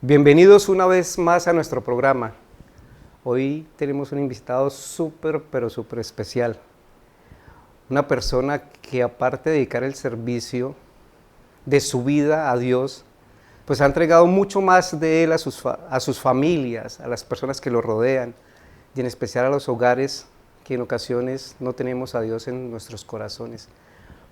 Bienvenidos una vez más a nuestro programa. Hoy tenemos un invitado súper especial. Una persona que, aparte de dedicar el servicio de su vida a Dios, pues ha entregado mucho más de él a sus familias, a las personas que lo rodean, y en especial a los hogares que en ocasiones no tenemos a Dios en nuestros corazones.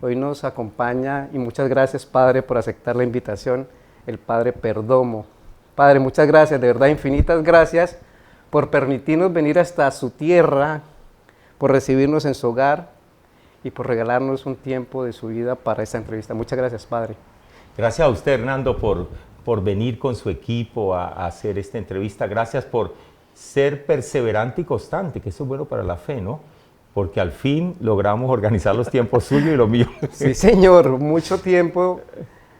Hoy nos acompaña, y muchas gracias, Padre, por aceptar la invitación, el Padre Perdomo. Padre, muchas gracias, de verdad, infinitas gracias por permitirnos venir hasta su tierra, por recibirnos en su hogar y por regalarnos un tiempo de su vida para esta entrevista. Muchas gracias, Padre. Gracias a usted, Hernando, por venir con su equipo a hacer esta entrevista. Gracias por ser perseverante y constante, que eso es bueno para la fe, ¿no? Porque al fin logramos organizar los tiempos suyos y los míos. Sí, Señor, mucho tiempo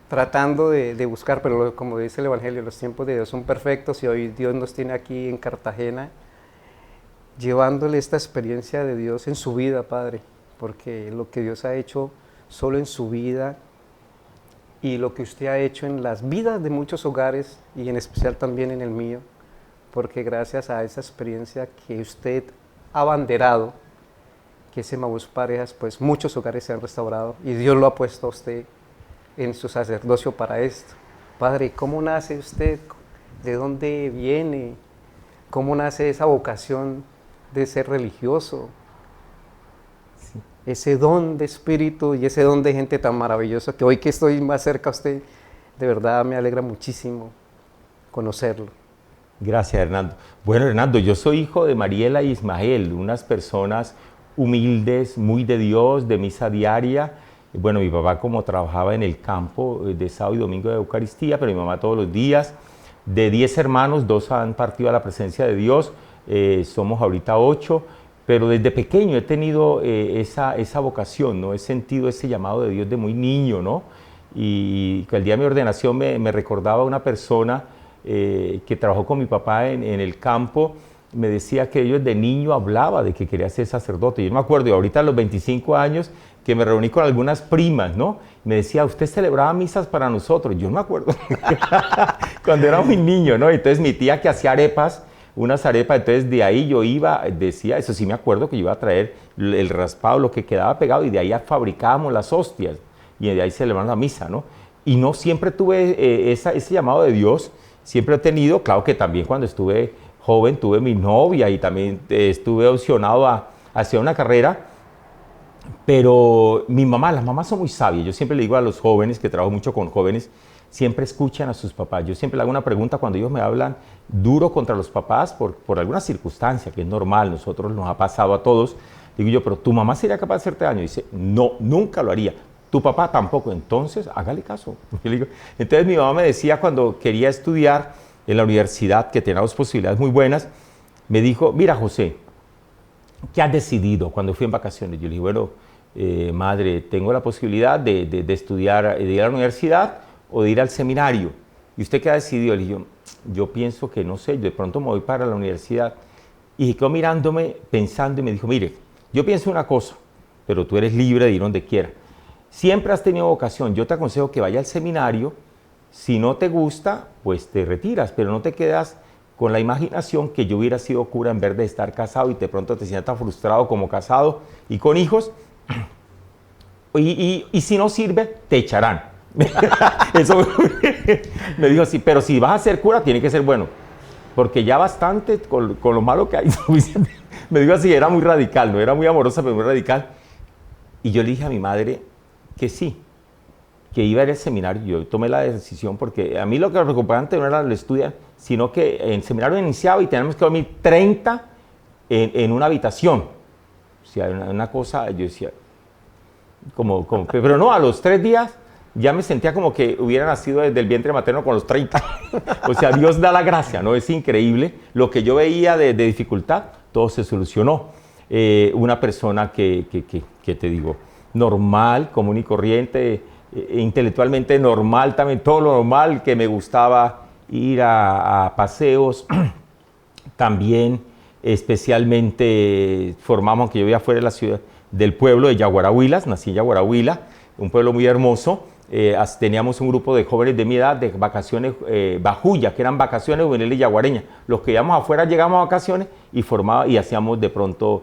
tratando de buscar, pero como dice el Evangelio, los tiempos de Dios son perfectos y hoy Dios nos tiene aquí en Cartagena llevándole esta experiencia de Dios en su vida, Padre, porque lo que Dios ha hecho solo en su vida y lo que usted ha hecho en las vidas de muchos hogares y en especial también en el mío, porque gracias a esa experiencia que usted ha abanderado, que es Emaús Parejas, pues muchos hogares se han restaurado y Dios lo ha puesto a usted en su sacerdocio para esto. Padre, ¿cómo nace usted? ¿De dónde viene? ¿Cómo nace esa vocación de ser religioso? Sí. Ese don de espíritu y ese don de gente tan maravillosa que hoy que estoy más cerca a usted, de verdad me alegra muchísimo conocerlo. Gracias, Hernando. Bueno, Hernando, yo soy hijo de Mariela y Ismael, unas personas humildes, muy de Dios, de misa diaria. Bueno, mi papá como trabajaba en el campo de sábado y domingo de Eucaristía, pero mi mamá todos los días. De 10 hermanos, 2 han partido a la presencia de Dios, somos ahorita 8, pero desde pequeño he tenido esa vocación, ¿no? He sentido ese llamado de Dios de muy niño, ¿no? Y que el día de mi ordenación me recordaba una persona que trabajó con mi papá en el campo, me decía que ellos de niño hablaba de que quería ser sacerdote. Yo me acuerdo, y ahorita a los 25 años, que me reuní con algunas primas, ¿no? Me decía, ¿usted celebraba misas para nosotros? Yo no me acuerdo, cuando era muy niño, ¿no? Entonces mi tía que hacía arepas, unas arepas, entonces de ahí yo iba, decía, eso sí me acuerdo que yo iba a traer el raspado, lo que quedaba pegado, y de ahí fabricábamos las hostias, y de ahí celebramos la misa, ¿no? Y no siempre tuve ese llamado de Dios, siempre he tenido, claro que también cuando estuve joven tuve mi novia y también estuve opcionado a hacer una carrera, pero las mamás son muy sabias. Yo siempre le digo a los jóvenes, que trabajo mucho con jóvenes, siempre escuchan a sus papás. Yo siempre le hago una pregunta cuando ellos me hablan duro contra los papás por alguna circunstancia, que es normal, nosotros nos ha pasado a todos. Digo yo, pero ¿tu mamá sería capaz de hacerte daño? Y dice, no, nunca lo haría. ¿Tu papá tampoco? Entonces, hágale caso. Entonces mi mamá me decía cuando quería estudiar en la universidad, que tenía 2 posibilidades muy buenas, me dijo, mira José, ¿qué has decidido cuando fui en vacaciones? Yo le dije, bueno, madre, tengo la posibilidad de estudiar, de ir a la universidad o de ir al seminario. ¿Y usted qué ha decidido? Le dije, yo pienso que no sé, de pronto me voy para la universidad. Y se quedó mirándome, pensando y me dijo, mire, yo pienso una cosa, pero tú eres libre de ir donde quieras. Siempre has tenido vocación, yo te aconsejo que vaya al seminario. Si no te gusta, pues te retiras, pero no te quedas con la imaginación que yo hubiera sido cura en vez de estar casado y de pronto te sientas frustrado como casado y con hijos. Y si no sirve, te echarán. Eso me dijo así, pero si vas a ser cura, tiene que ser bueno, porque ya bastante con lo malo que hay. Me dijo así, era muy radical, no era muy amorosa, pero muy radical. Y yo le dije a mi madre que sí, que iba a ir al seminario. Yo tomé la decisión porque a mí lo que me preocupaba antes no era el estudiar, sino que el seminario iniciaba y teníamos que dormir 30 en una habitación. O sea, una cosa, yo decía, pero no, a los 3 días ya me sentía como que hubiera nacido desde el vientre materno con los 30. O sea, Dios da la gracia, ¿no? Es increíble. Lo que yo veía de dificultad, todo se solucionó. Una persona que te digo, normal, común y corriente, intelectualmente normal, también todo lo normal, que me gustaba ir a paseos, también especialmente formamos, que yo vivía fuera de la ciudad, del pueblo de Yaguarahuilas, nací en Yaguarahuila, un pueblo muy hermoso. Teníamos un grupo de jóvenes de mi edad de vacaciones bajuya, que eran vacaciones juveniles yaguareñas. Los que íbamos afuera llegamos a vacaciones y hacíamos de pronto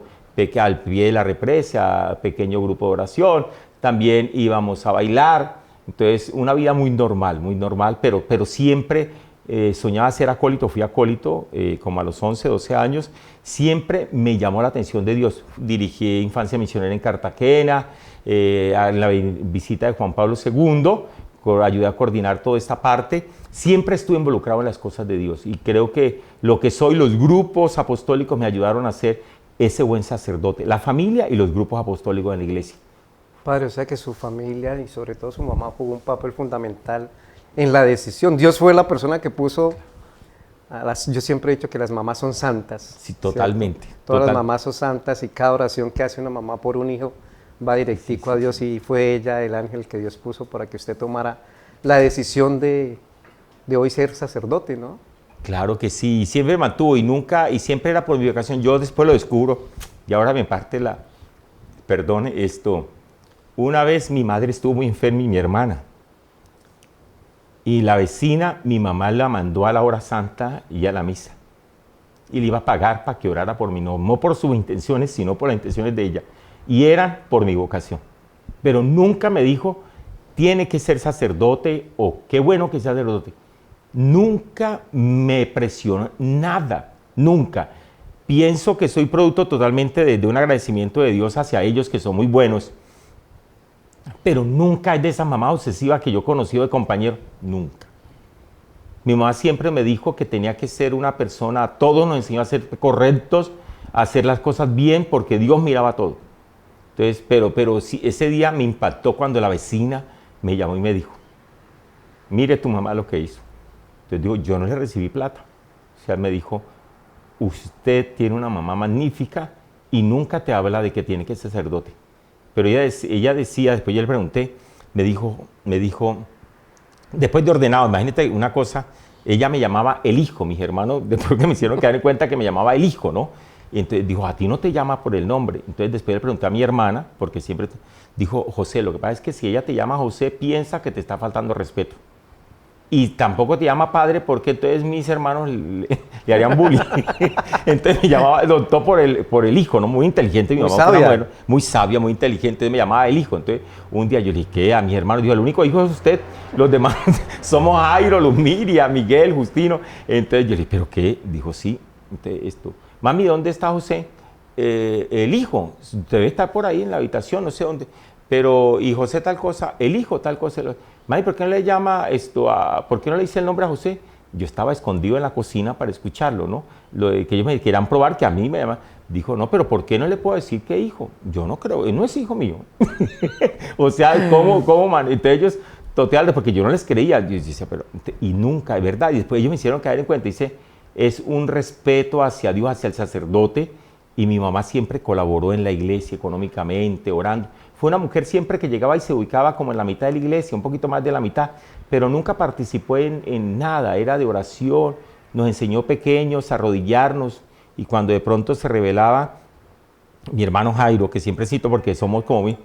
al pie de la represa, pequeño grupo de oración, también íbamos a bailar. Entonces, una vida muy normal, pero siempre soñaba ser acólito. Fui acólito como a los 11, 12 años. Siempre me llamó la atención de Dios. Dirigí Infancia Misionera en Cartagena, en la visita de Juan Pablo II, ayudé a coordinar toda esta parte. Siempre estuve involucrado en las cosas de Dios y creo que lo que soy, los grupos apostólicos me ayudaron a ser ese buen sacerdote, la familia y los grupos apostólicos en la iglesia. Padre, o sea que su familia y sobre todo su mamá jugó un papel fundamental en la decisión. Dios fue la persona que puso yo siempre he dicho que las mamás son santas. Sí, totalmente. Todas las mamás son santas y cada oración que hace una mamá por un hijo va directico a Dios, y fue ella el ángel que Dios puso para que usted tomara la decisión de hoy ser sacerdote, ¿no? Claro que sí, siempre me mantuvo y siempre era por mi vocación. Yo después lo descubro y ahora me parte perdone esto. Una vez mi madre estuvo muy enferma y mi hermana. Y la vecina, mi mamá la mandó a la hora santa y a la misa. Y le iba a pagar para que orara por mí, no por sus intenciones, sino por las intenciones de ella. Y eran por mi vocación. Pero nunca me dijo, tiene que ser sacerdote o qué bueno que sea sacerdote. Nunca me presionó, nada, nunca. Pienso que soy producto totalmente de un agradecimiento de Dios hacia ellos, que son muy buenos. Pero nunca es de esa mamá obsesiva que yo he conocido de compañero, nunca. Mi mamá siempre me dijo que tenía que ser una persona, todos nos enseñó a ser correctos, a hacer las cosas bien, porque Dios miraba todo. Entonces, pero sí, ese día me impactó cuando la vecina me llamó y me dijo, mire tu mamá lo que hizo. Entonces digo, yo no le recibí plata. O sea, me dijo, usted tiene una mamá magnífica y nunca te habla de que tiene que ser sacerdote. Pero ella decía, después yo le pregunté, me dijo, después de ordenado, imagínate una cosa, ella me llamaba el hijo, mis hermanos, después que me hicieron quedar en cuenta que me llamaba el hijo, ¿no? Y entonces dijo, a ti no te llama por el nombre. Entonces después le pregunté a mi hermana, porque siempre dijo, José, lo que pasa es que si ella te llama José, piensa que te está faltando respeto. Y tampoco te llama padre porque entonces mis hermanos le harían bullying. Entonces me llamaba, lo adoptó por el hijo, ¿no? Muy inteligente. Mi muy mamá sabia. fue una mujer muy sabia, muy inteligente. Entonces me llamaba el hijo. Entonces un día yo le dije, ¿qué? A mis hermanos. Dijo, el único hijo es usted. Los demás somos Jairo, Luz Miriam, Miguel, Justino. Entonces yo le dije, ¿pero qué? Dijo, sí. Entonces, mami, ¿dónde está José? El hijo. Debe estar por ahí en la habitación, no sé dónde. Pero, y José tal cosa, el hijo tal cosa. Mami, ¿por qué no le llama por qué no le dice el nombre a José? Yo estaba escondido en la cocina para escucharlo, ¿no? Que ellos me querían probar que a mí me llaman. Dijo, no, pero ¿por qué no le puedo decir qué hijo? Yo no creo, él no es hijo mío. O sea, ¿cómo man? Entonces ellos, total, porque yo no les creía. Yo decía, pero, y nunca, es verdad. Y después ellos me hicieron caer en cuenta. Dice, es un respeto hacia Dios, hacia el sacerdote. Y mi mamá siempre colaboró en la iglesia económicamente, orando. Fue una mujer siempre que llegaba y se ubicaba como en la mitad de la iglesia, un poquito más de la mitad, pero nunca participó en nada, era de oración, nos enseñó pequeños a arrodillarnos, y cuando de pronto se revelaba, mi hermano Jairo, que siempre cito porque somos como,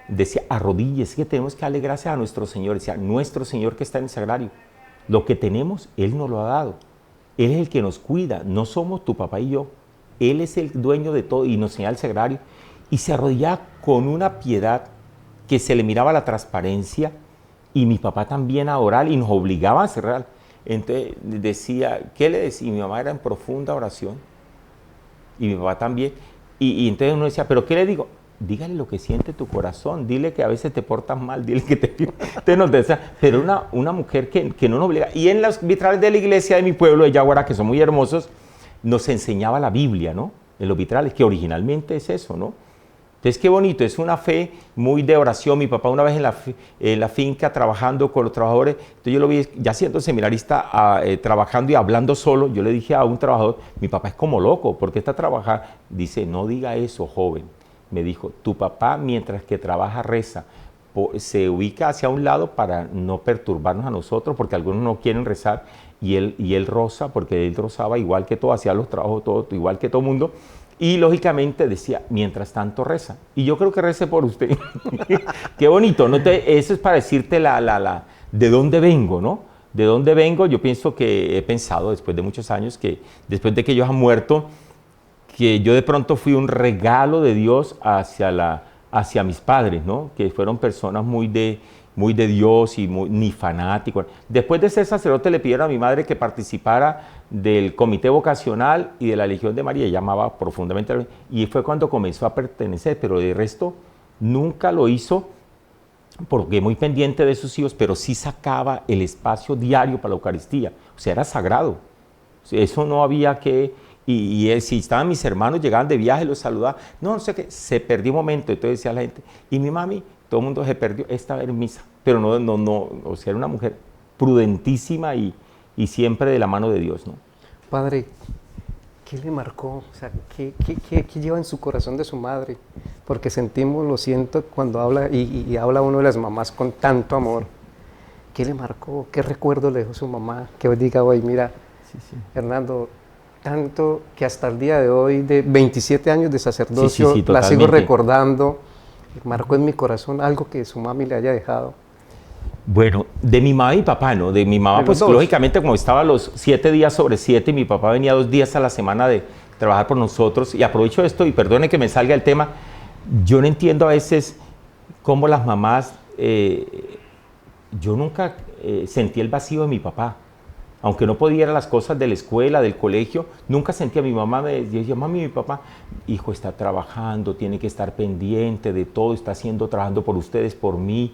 decía, arrodíllese, que tenemos que darle gracias a nuestro Señor, decía, nuestro Señor que está en el sagrario, lo que tenemos, Él nos lo ha dado, Él es el que nos cuida, no somos tu papá y yo, Él es el dueño de todo y nos enseña el sagrario. Y se arrodillaba con una piedad que se le miraba la transparencia, y mi papá también a orar y nos obligaba a cerrar. Entonces decía, ¿qué le decía? Y mi mamá era en profunda oración y mi papá también. Y entonces uno decía, ¿pero qué le digo? Dígale lo que siente tu corazón, dile que a veces te portas mal, dile que te nos decía, pero una mujer que no nos obliga. Y en los vitrales de la iglesia de mi pueblo, de Yaguara, que son muy hermosos, nos enseñaba la Biblia, ¿no? En los vitrales, que originalmente es eso, ¿no? Entonces, qué bonito, es una fe muy de oración. Mi papá una vez en la finca trabajando con los trabajadores, entonces yo lo vi ya siendo seminarista, trabajando y hablando solo. Yo le dije a un trabajador, mi papá es como loco, ¿por qué está trabajando? Dice, no diga eso, joven. Me dijo, tu papá mientras que trabaja reza, se ubica hacia un lado para no perturbarnos a nosotros, porque algunos no quieren rezar, y él roza, porque él rozaba igual que todo, hacía los trabajos todo, igual que todo mundo, y lógicamente decía, mientras tanto reza. Y yo creo que rece por usted. Qué bonito, ¿no? Eso es para decirte de dónde vengo, ¿no? De dónde vengo. Yo pienso que he pensado, después de muchos años, que después de que ellos han muerto, que yo de pronto fui un regalo de Dios hacia mis padres, ¿no? Que fueron personas muy de Dios y ni fanáticos. Después de ser sacerdote le pidieron a mi madre que participara del comité vocacional y de la Legión de María. Ella amaba profundamente y fue cuando comenzó a pertenecer, pero de resto nunca lo hizo porque muy pendiente de sus hijos, pero sí sacaba el espacio diario para la Eucaristía. O sea, era sagrado. Eso no había que... si estaban mis hermanos, llegaban de viaje, los saludaba. No sé qué, se perdió un momento. Entonces decía la gente, y mi mami, todo el mundo se perdió, esta en misa. Pero no, o sea, era una mujer prudentísima y siempre de la mano de Dios, ¿no? Padre, ¿qué le marcó? O sea, ¿qué lleva en su corazón de su madre? Porque lo siento cuando habla y habla uno de las mamás con tanto amor. ¿Qué le marcó? ¿Qué recuerdo le dejó su mamá? Que hoy diga, hoy mira, sí. Hernando, tanto que hasta el día de hoy, de 27 años de sacerdocio, la sigo recordando. Marcó en mi corazón algo que su mami le haya dejado. Bueno, de mi mamá y mi papá, ¿no? De mi mamá, pues lógicamente como estaba los 7 días sobre 7 y mi papá venía 2 días a la semana de trabajar por nosotros, y aprovecho esto y perdone que me salga el tema, yo no entiendo a veces cómo las mamás, yo nunca sentí el vacío de mi papá. Aunque no podía ir a las cosas de la escuela, del colegio, nunca sentía. Mi mamá me decía, mami, mi papá, hijo, está trabajando, tiene que estar pendiente de todo, está trabajando por ustedes, por mí.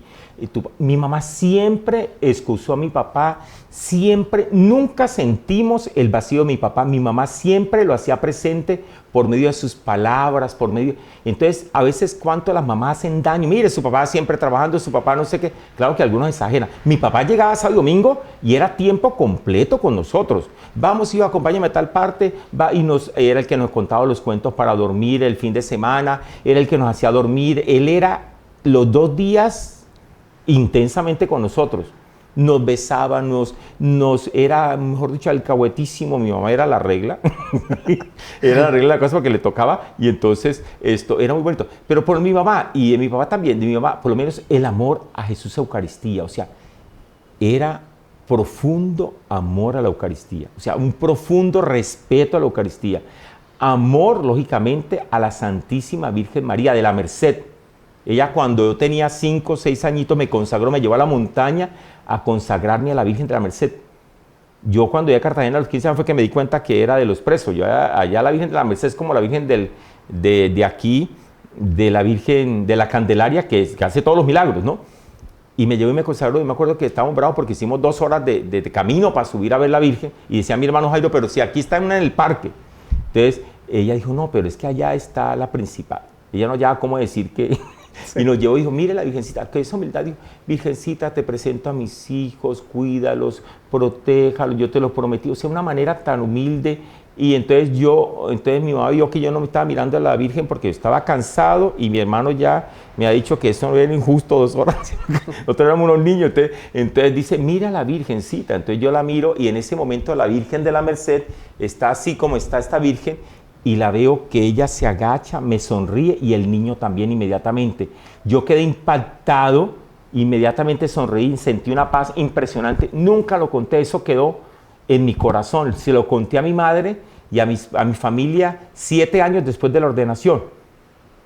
Mi mamá siempre excusó a mi papá, siempre, nunca sentimos el vacío de mi papá. Mi mamá siempre lo hacía presente por medio de sus palabras, por medio... Entonces, a veces, ¿cuánto las mamás hacen daño? Mire, su papá siempre trabajando, su papá no sé qué. Claro que algunos exageran. Mi papá llegaba sábado y domingo y era tiempo completo con nosotros. Vamos, hijo, acompáñame a tal parte. Era el que nos contaba los cuentos para dormir el fin de semana. Era el que nos hacía dormir. Él era los 2 días intensamente con nosotros. Nos besaba, era, mejor dicho, alcahuetísimo. Mi mamá era la regla, era la regla de la cosa porque le tocaba, y entonces esto era muy bonito. Pero por mi mamá, y de mi papá también, de mi mamá, por lo menos el amor a Jesús Eucaristía, o sea, era profundo amor a la Eucaristía, o sea, un profundo respeto a la Eucaristía, amor, lógicamente, a la Santísima Virgen María de la Merced. Ella, cuando yo tenía 5 o 6 añitos, me consagró, me llevó a la montaña a consagrarme a la Virgen de la Merced. Yo cuando llegué a Cartagena a los 15 años fue que me di cuenta que era de los presos. Allá la Virgen de la Merced es como la Virgen de aquí, de la Virgen de la Candelaria, que hace todos los milagros, ¿no? Y me llevó y me consagró, y me acuerdo que estábamos bravos porque hicimos 2 horas de camino para subir a ver la Virgen, y decía mi hermano Jairo, pero si aquí está una en el parque. Entonces ella dijo, no, pero es que allá está la principal. Ella no hallaba cómo decir que... Sí. Y nos llevó y dijo, mire la Virgencita, que es humildad. Dijo, Virgencita, te presento a mis hijos, cuídalos, protéjalos, yo te los prometí. O sea, una manera tan humilde. Y entonces mi mamá vio que yo no me estaba mirando a la Virgen porque estaba cansado, y mi hermano ya me ha dicho que eso no era injusto, 2 horas. Nosotros éramos unos niños. Entonces dice, mira a la Virgencita. Entonces yo la miro, y en ese momento la Virgen de la Merced está así como está esta Virgen, y la veo que ella se agacha, me sonríe, y el niño también inmediatamente. Yo quedé impactado, inmediatamente sonreí, sentí una paz impresionante. Nunca lo conté, eso quedó en mi corazón. Se lo conté a mi madre y a mi familia 7 años después de la ordenación.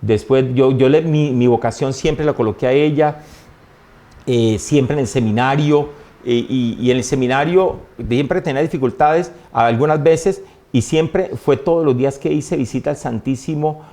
Después mi vocación siempre la coloqué a ella, siempre en el seminario, y en el seminario siempre tenía dificultades algunas veces, y siempre fue todos los días que hice visita al Santísimo,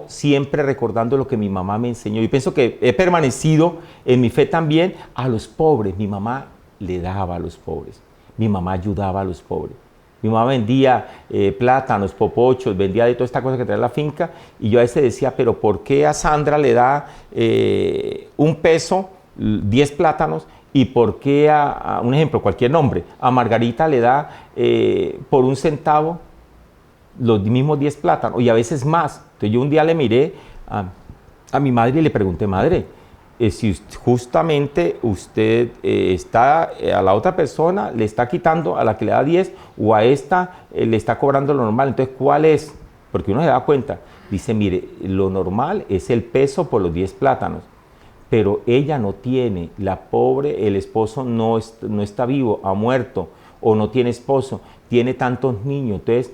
siempre recordando lo que mi mamá me enseñó. Y pienso que he permanecido en mi fe también a los pobres. Mi mamá le daba a los pobres, mi mamá ayudaba a los pobres. Mi mamá vendía plátanos, popochos, vendía de toda esta cosa que traía la finca, y yo a veces decía, pero ¿por qué a Sandra le da 1 peso, 10 plátanos? ¿Y por qué un ejemplo, cualquier nombre, a Margarita le da por 1 centavo los mismos 10 plátanos, y a veces más? Entonces yo un día le miré a mi madre y le pregunté, madre, si justamente usted está a la otra persona, le está quitando a la que le da 10 o a esta le está cobrando lo normal. Entonces, ¿cuál es? Porque uno se da cuenta. Dice, mire, lo normal es el peso por los 10 plátanos, pero ella no tiene, la pobre, el esposo no está vivo, ha muerto o no tiene esposo, tiene tantos niños, entonces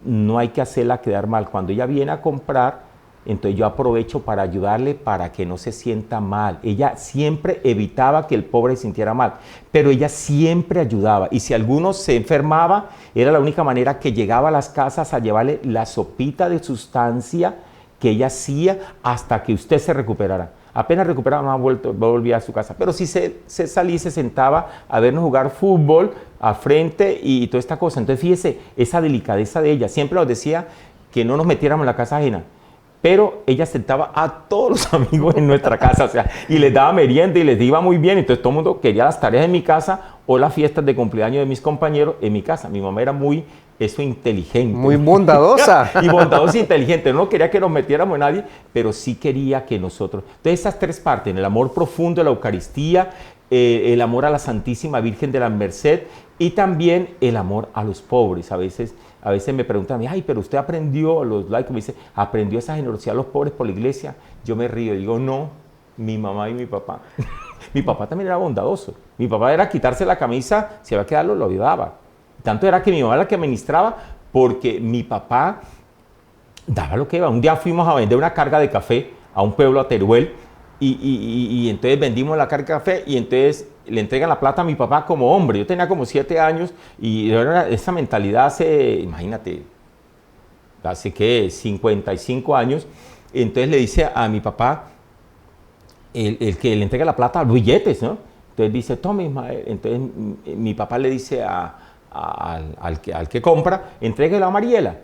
no hay que hacerla quedar mal. Cuando ella viene a comprar, entonces yo aprovecho para ayudarle para que no se sienta mal. Ella siempre evitaba que el pobre se sintiera mal, pero ella siempre ayudaba. Y si alguno se enfermaba, era la única manera que llegaba a las casas a llevarle la sopita de sustancia que ella hacía hasta que usted se recuperara. Apenas recuperaba, no volvía a su casa. Pero si se salía y se sentaba a vernos jugar fútbol a frente y toda esta cosa. Entonces fíjese, esa delicadeza de ella. Siempre nos decía que no nos metiéramos en la casa ajena. Pero ella sentaba a todos los amigos en nuestra casa, o sea, y les daba merienda y les iba muy bien. Entonces todo el mundo quería las tareas en mi casa o las fiestas de cumpleaños de mis compañeros en mi casa. Mi mamá era muy inteligente. Muy bondadosa. Y bondadosa e inteligente. No quería que nos metiéramos en nadie, pero sí quería que nosotros... Entonces esas tres partes, el amor profundo de la Eucaristía, el amor a la Santísima Virgen de la Merced y también el amor a los pobres. A veces me preguntan, ay, pero usted aprendió, los laicos me dicen, aprendió esa generosidad a los pobres por la iglesia. Yo me río y digo, no, mi mamá y mi papá. Mi papá también era bondadoso. Mi papá era quitarse la camisa, si había que darlo, lo ayudaba. Tanto era que mi mamá era la que administraba, porque mi papá daba lo que iba. Un día fuimos a vender una carga de café a un pueblo, a Teruel, y entonces vendimos la carga de café y entonces le entregan la plata a mi papá como hombre. Yo tenía como 7 años y esa mentalidad hace, imagínate, hace que 55 años. Entonces le dice a mi papá, el que le entrega la plata, los billetes, ¿no? Entonces dice, tome Ismael. Entonces mi papá le dice al que compra, entréguelo a Mariela.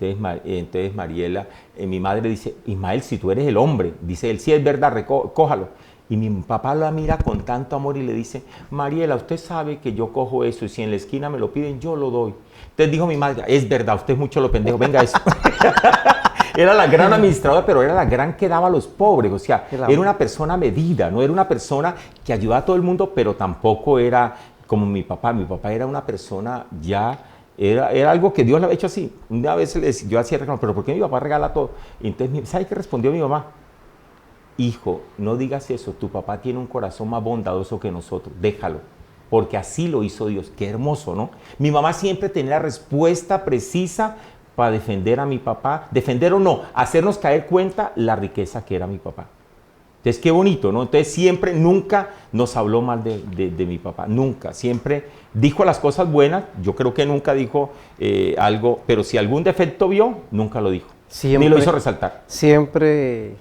Entonces Mariela, mi madre dice, Ismael, si tú eres el hombre, dice él, sí es verdad, cójalo. Y mi papá la mira con tanto amor y le dice, Mariela, usted sabe que yo cojo eso y si en la esquina me lo piden, yo lo doy. Entonces dijo mi madre, es verdad, usted es mucho lo pendejo, venga eso. Era la gran administradora, pero era la gran que daba a los pobres, o sea, era una persona medida, no era una persona que ayudaba a todo el mundo, pero tampoco era como mi papá. Mi papá era una persona ya... Era algo que Dios le había hecho así. Una vez yo hacía reclamo, pero ¿por qué mi papá regala todo? Y entonces, ¿sabe qué respondió mi mamá? Hijo, no digas eso, tu papá tiene un corazón más bondadoso que nosotros, déjalo, porque así lo hizo Dios. Qué hermoso, ¿no? Mi mamá siempre tenía la respuesta precisa para defender a mi papá, defender o no, hacernos caer cuenta la riqueza que era mi papá. Entonces, qué bonito, ¿no? Entonces, siempre, nunca nos habló mal de mi papá, nunca. Siempre dijo las cosas buenas, yo creo que nunca dijo algo, pero si algún defecto vio, nunca lo dijo. Siempre, ni lo hizo resaltar. Siempre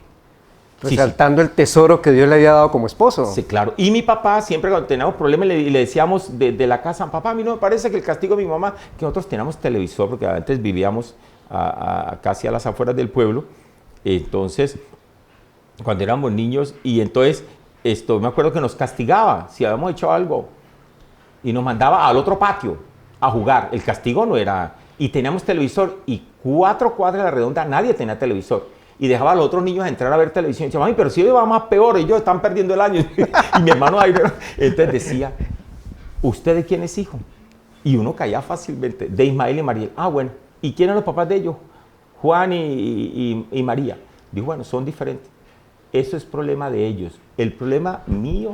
resaltando el tesoro que Dios le había dado como esposo. Sí, claro. Y mi papá, siempre cuando teníamos problemas, le decíamos de la casa, papá, a mí no me parece que el castigo de mi mamá, que nosotros teníamos televisor, porque antes vivíamos casi a las afueras del pueblo, entonces... cuando éramos niños, y entonces me acuerdo que nos castigaba si habíamos hecho algo y nos mandaba al otro patio a jugar. El castigo no era... Y teníamos televisor y 4 cuadras a la redonda nadie tenía televisor. Y dejaba a los otros niños entrar a ver televisión. Y decía, mami, pero si hoy va más peor, ellos están perdiendo el año. Y mi hermano ahí, entonces decía, ¿usted de quién es hijo? Y uno caía fácilmente, de Ismael y María. Ah, bueno, ¿y quién eran los papás de ellos? Juan y María. Dijo, bueno, son diferentes. Eso es problema de ellos. El problema mío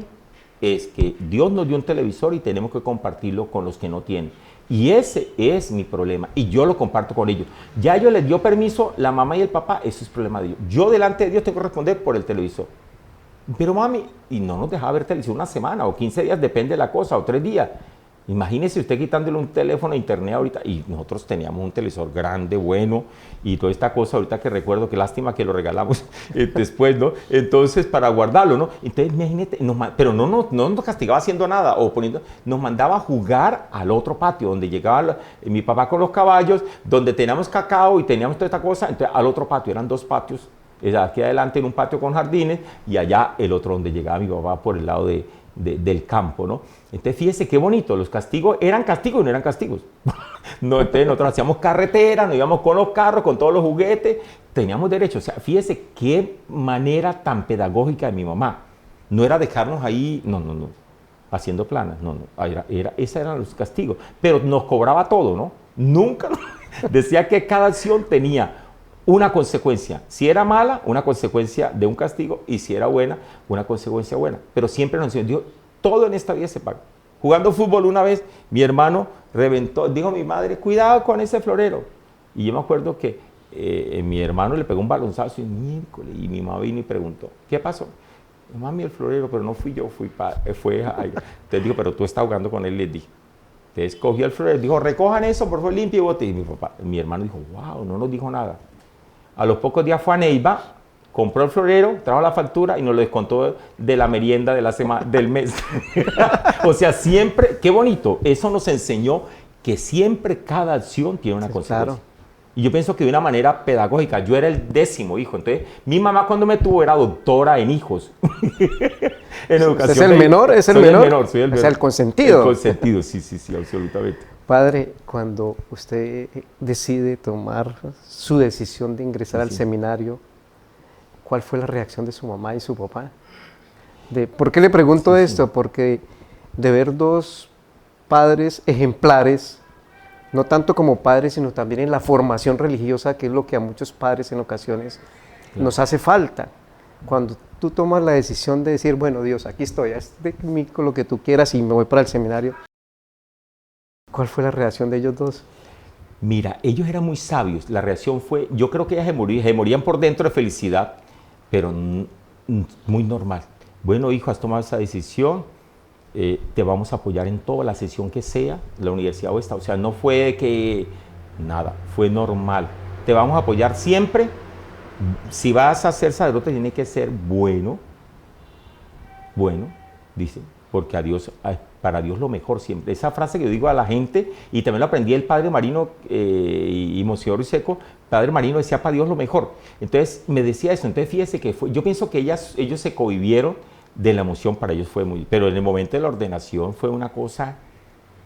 es que Dios nos dio un televisor y tenemos que compartirlo con los que no tienen. Y ese es mi problema. Y yo lo comparto con ellos. Ya ellos les dio permiso, la mamá y el papá, eso es problema de ellos. Yo delante de Dios tengo que responder por el televisor. Pero mami, y no nos dejaba ver televisión una semana o 15 días, depende de la cosa, o 3 días. Imagínese usted quitándole un teléfono a internet ahorita, y nosotros teníamos un televisor grande, bueno, y toda esta cosa ahorita que recuerdo, qué lástima que lo regalamos después, ¿no? Entonces, para guardarlo, ¿no? Entonces, imagínate, pero no nos castigaba haciendo nada, nos mandaba a jugar al otro patio, donde llegaba mi papá con los caballos, donde teníamos cacao y teníamos toda esta cosa, entonces al otro patio, eran 2 patios, aquí adelante en un patio con jardines, y allá el otro donde llegaba mi papá por el lado del campo, ¿no? Entonces fíjese qué bonito, los castigos eran castigos y no eran castigos. No, entonces nosotros hacíamos carretera, nos íbamos con los carros, con todos los juguetes, teníamos derecho. O sea, fíjese qué manera tan pedagógica de mi mamá. No era dejarnos ahí, no, haciendo planas, esos eran los castigos. Pero nos cobraba todo, ¿no? Nunca, decía que cada acción tenía una consecuencia. Si era mala, una consecuencia de un castigo, y si era buena, una consecuencia buena. Pero siempre nos dijo, todo en esta vida se paga. Jugando fútbol una vez, mi hermano reventó, dijo mi madre, cuidado con ese florero. Y yo me acuerdo que mi hermano le pegó un balonzazo y mi mamá vino y preguntó, ¿qué pasó? Mami, el florero, pero no fui yo, fue Jairo. Entonces dijo, pero tú estás jugando con él, les dije. Entonces cogió el florero, dijo, recojan eso, por favor, limpie y bote. Y mi hermano dijo, wow, no nos dijo nada. A los pocos días fue a Neiva, compró el florero, trajo la factura y nos lo descontó de la merienda de la semana, del mes. O sea, siempre, qué bonito, eso nos enseñó que siempre cada acción tiene una consecuencia. Claro. Y yo pienso que de una manera pedagógica, yo era el 10º hijo, entonces mi mamá cuando me tuvo era doctora en hijos. En educación. ¿Es el menor? ¿Es el menor? Soy el menor. O sea, el consentido. El consentido, sí, absolutamente. Padre, cuando usted decide tomar su decisión de ingresar al seminario, ¿cuál fue la reacción de su mamá y su papá? ¿Por qué le pregunto esto? Porque de ver dos padres ejemplares, no tanto como padres, sino también en la formación religiosa, que es lo que a muchos padres en ocasiones nos hace falta. Cuando tú tomas la decisión de decir, bueno, Dios, aquí estoy, haz de mí con lo que tú quieras y me voy para el seminario, ¿cuál fue la reacción de ellos dos? Mira, ellos eran muy sabios. La reacción fue, yo creo que ellas se morían por dentro de felicidad, pero muy normal. Bueno, hijo, has tomado esa decisión, te vamos a apoyar en toda la sesión que sea, la universidad o esta. O sea, no fue que nada, fue normal. Te vamos a apoyar siempre. Si vas a ser sacerdote, tiene que ser bueno, dice, porque para Dios lo mejor siempre. Esa frase que yo digo a la gente, y también lo aprendí el padre Marino y Monseñor Seco, padre Marino decía para Dios lo mejor. Entonces me decía eso, entonces fíjese que yo pienso que ellos se convivieron de la emoción, para ellos fue muy, pero en el momento de la ordenación fue una cosa,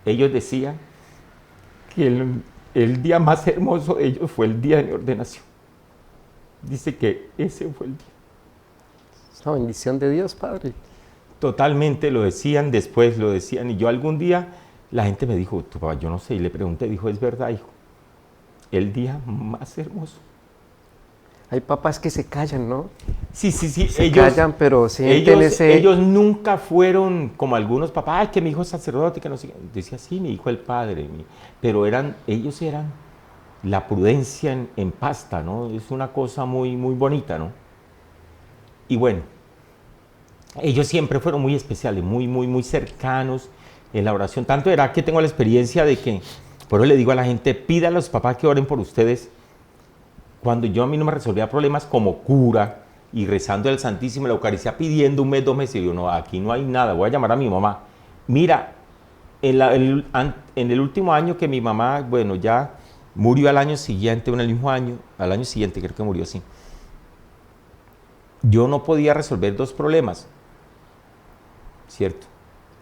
ellos decían que el día más hermoso de ellos fue el día de mi ordenación. Dice que ese fue el día. Es una bendición de Dios, Padre. Totalmente, lo decían, después lo decían, y yo algún día, la gente me dijo, tu papá, yo no sé, y le pregunté, dijo, es verdad, hijo, el día más hermoso. Hay papás que se callan, ¿no? Sí, se callan, pero sienten ellos nunca fueron como algunos papás, ay, que mi hijo es sacerdote, que no sé qué. Decía, sí, mi hijo el padre, pero ellos eran la prudencia en pasta, ¿no? Es una cosa muy, muy bonita, ¿no? Y bueno, ellos siempre fueron muy especiales, muy, muy, muy cercanos en la oración. Tanto era que tengo la experiencia de que, por eso le digo a la gente, pida a los papás que oren por ustedes. Cuando a mí no me resolvía problemas como cura y rezando el Santísimo, la Eucaristía, pidiendo 1 mes, 2 meses, y yo, no, aquí no hay nada, voy a llamar a mi mamá. Mira, en el último año que mi mamá, bueno, ya murió al año siguiente, en el mismo año, al año siguiente creo que murió así. Yo no podía resolver 2 problemas, ¿cierto?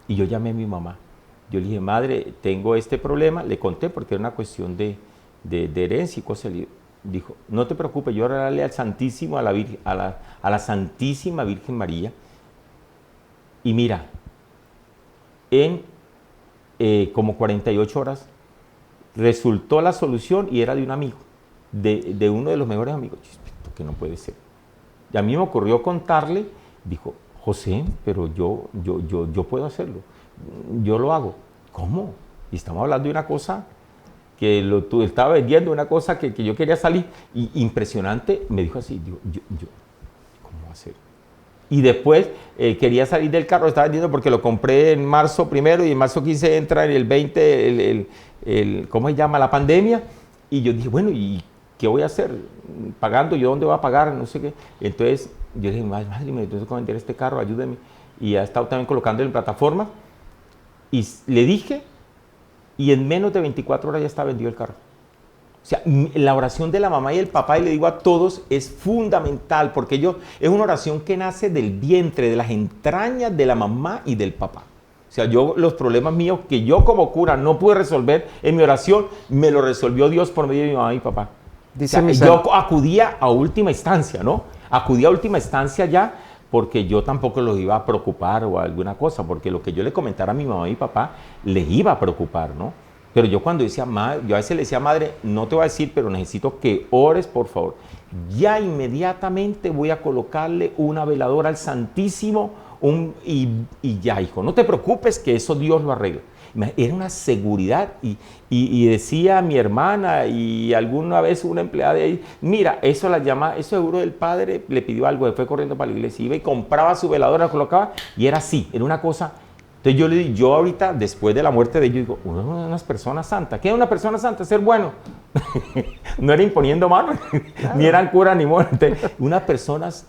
Y yo llamé a mi mamá. Yo le dije, madre, tengo este problema, le conté porque era una cuestión de herencia y cosas. Dijo, no te preocupes, yo oraré al Santísimo, a la Santísima Virgen María. Y mira, en como 48 horas resultó la solución y era de un amigo, de uno de los mejores amigos. Esto que no puede ser. Y a mí me ocurrió contarle, dijo, José, pero yo puedo hacerlo, yo lo hago. ¿Cómo? Y estamos hablando de una cosa que tú estaba vendiendo, una cosa que yo quería salir, y impresionante, me dijo así, ¿cómo hacer? Y después quería salir del carro, estaba vendiendo porque lo compré en marzo primero, y en marzo 15 entra en el 20, ¿cómo se llama? La pandemia, y yo dije, bueno, ¿y qué voy a hacer? Pagando, ¿yo dónde voy a pagar? No sé qué. Entonces yo dije, madre, me tengo que vender este carro, ayúdeme. Y ha estado también colocando en plataforma, y le dije, y en menos de 24 horas ya está vendido el carro. O sea, la oración de la mamá y el papá, y le digo a todos, es fundamental, porque es una oración que nace del vientre, de las entrañas de la mamá y del papá. O sea, los problemas míos que yo como cura no pude resolver en mi oración, me lo resolvió Dios por medio de mi mamá y mi papá. O sea, yo acudía a última instancia, ¿no? Acudía a última instancia ya porque yo tampoco los iba a preocupar o alguna cosa, porque lo que yo le comentara a mi mamá y mi papá les iba a preocupar, ¿no? Pero yo cuando decía, yo a veces le decía, madre, no te voy a decir, pero necesito que ores, por favor. Ya inmediatamente voy a colocarle una veladora al Santísimo y ya, hijo, no te preocupes que eso Dios lo arregla. Era una seguridad y decía mi hermana y alguna vez una empleada de ahí, mira, eso la llama, eso seguro del padre le pidió algo, fue corriendo para la iglesia, iba y compraba su veladora, la colocaba y era así, era una cosa. Entonces yo ahorita, después de la muerte de ellos, digo, unas personas santas. ¿Qué es una persona santa? Ser bueno. No era imponiendo manos, claro. Ni eran curas ni monos. Unas personas,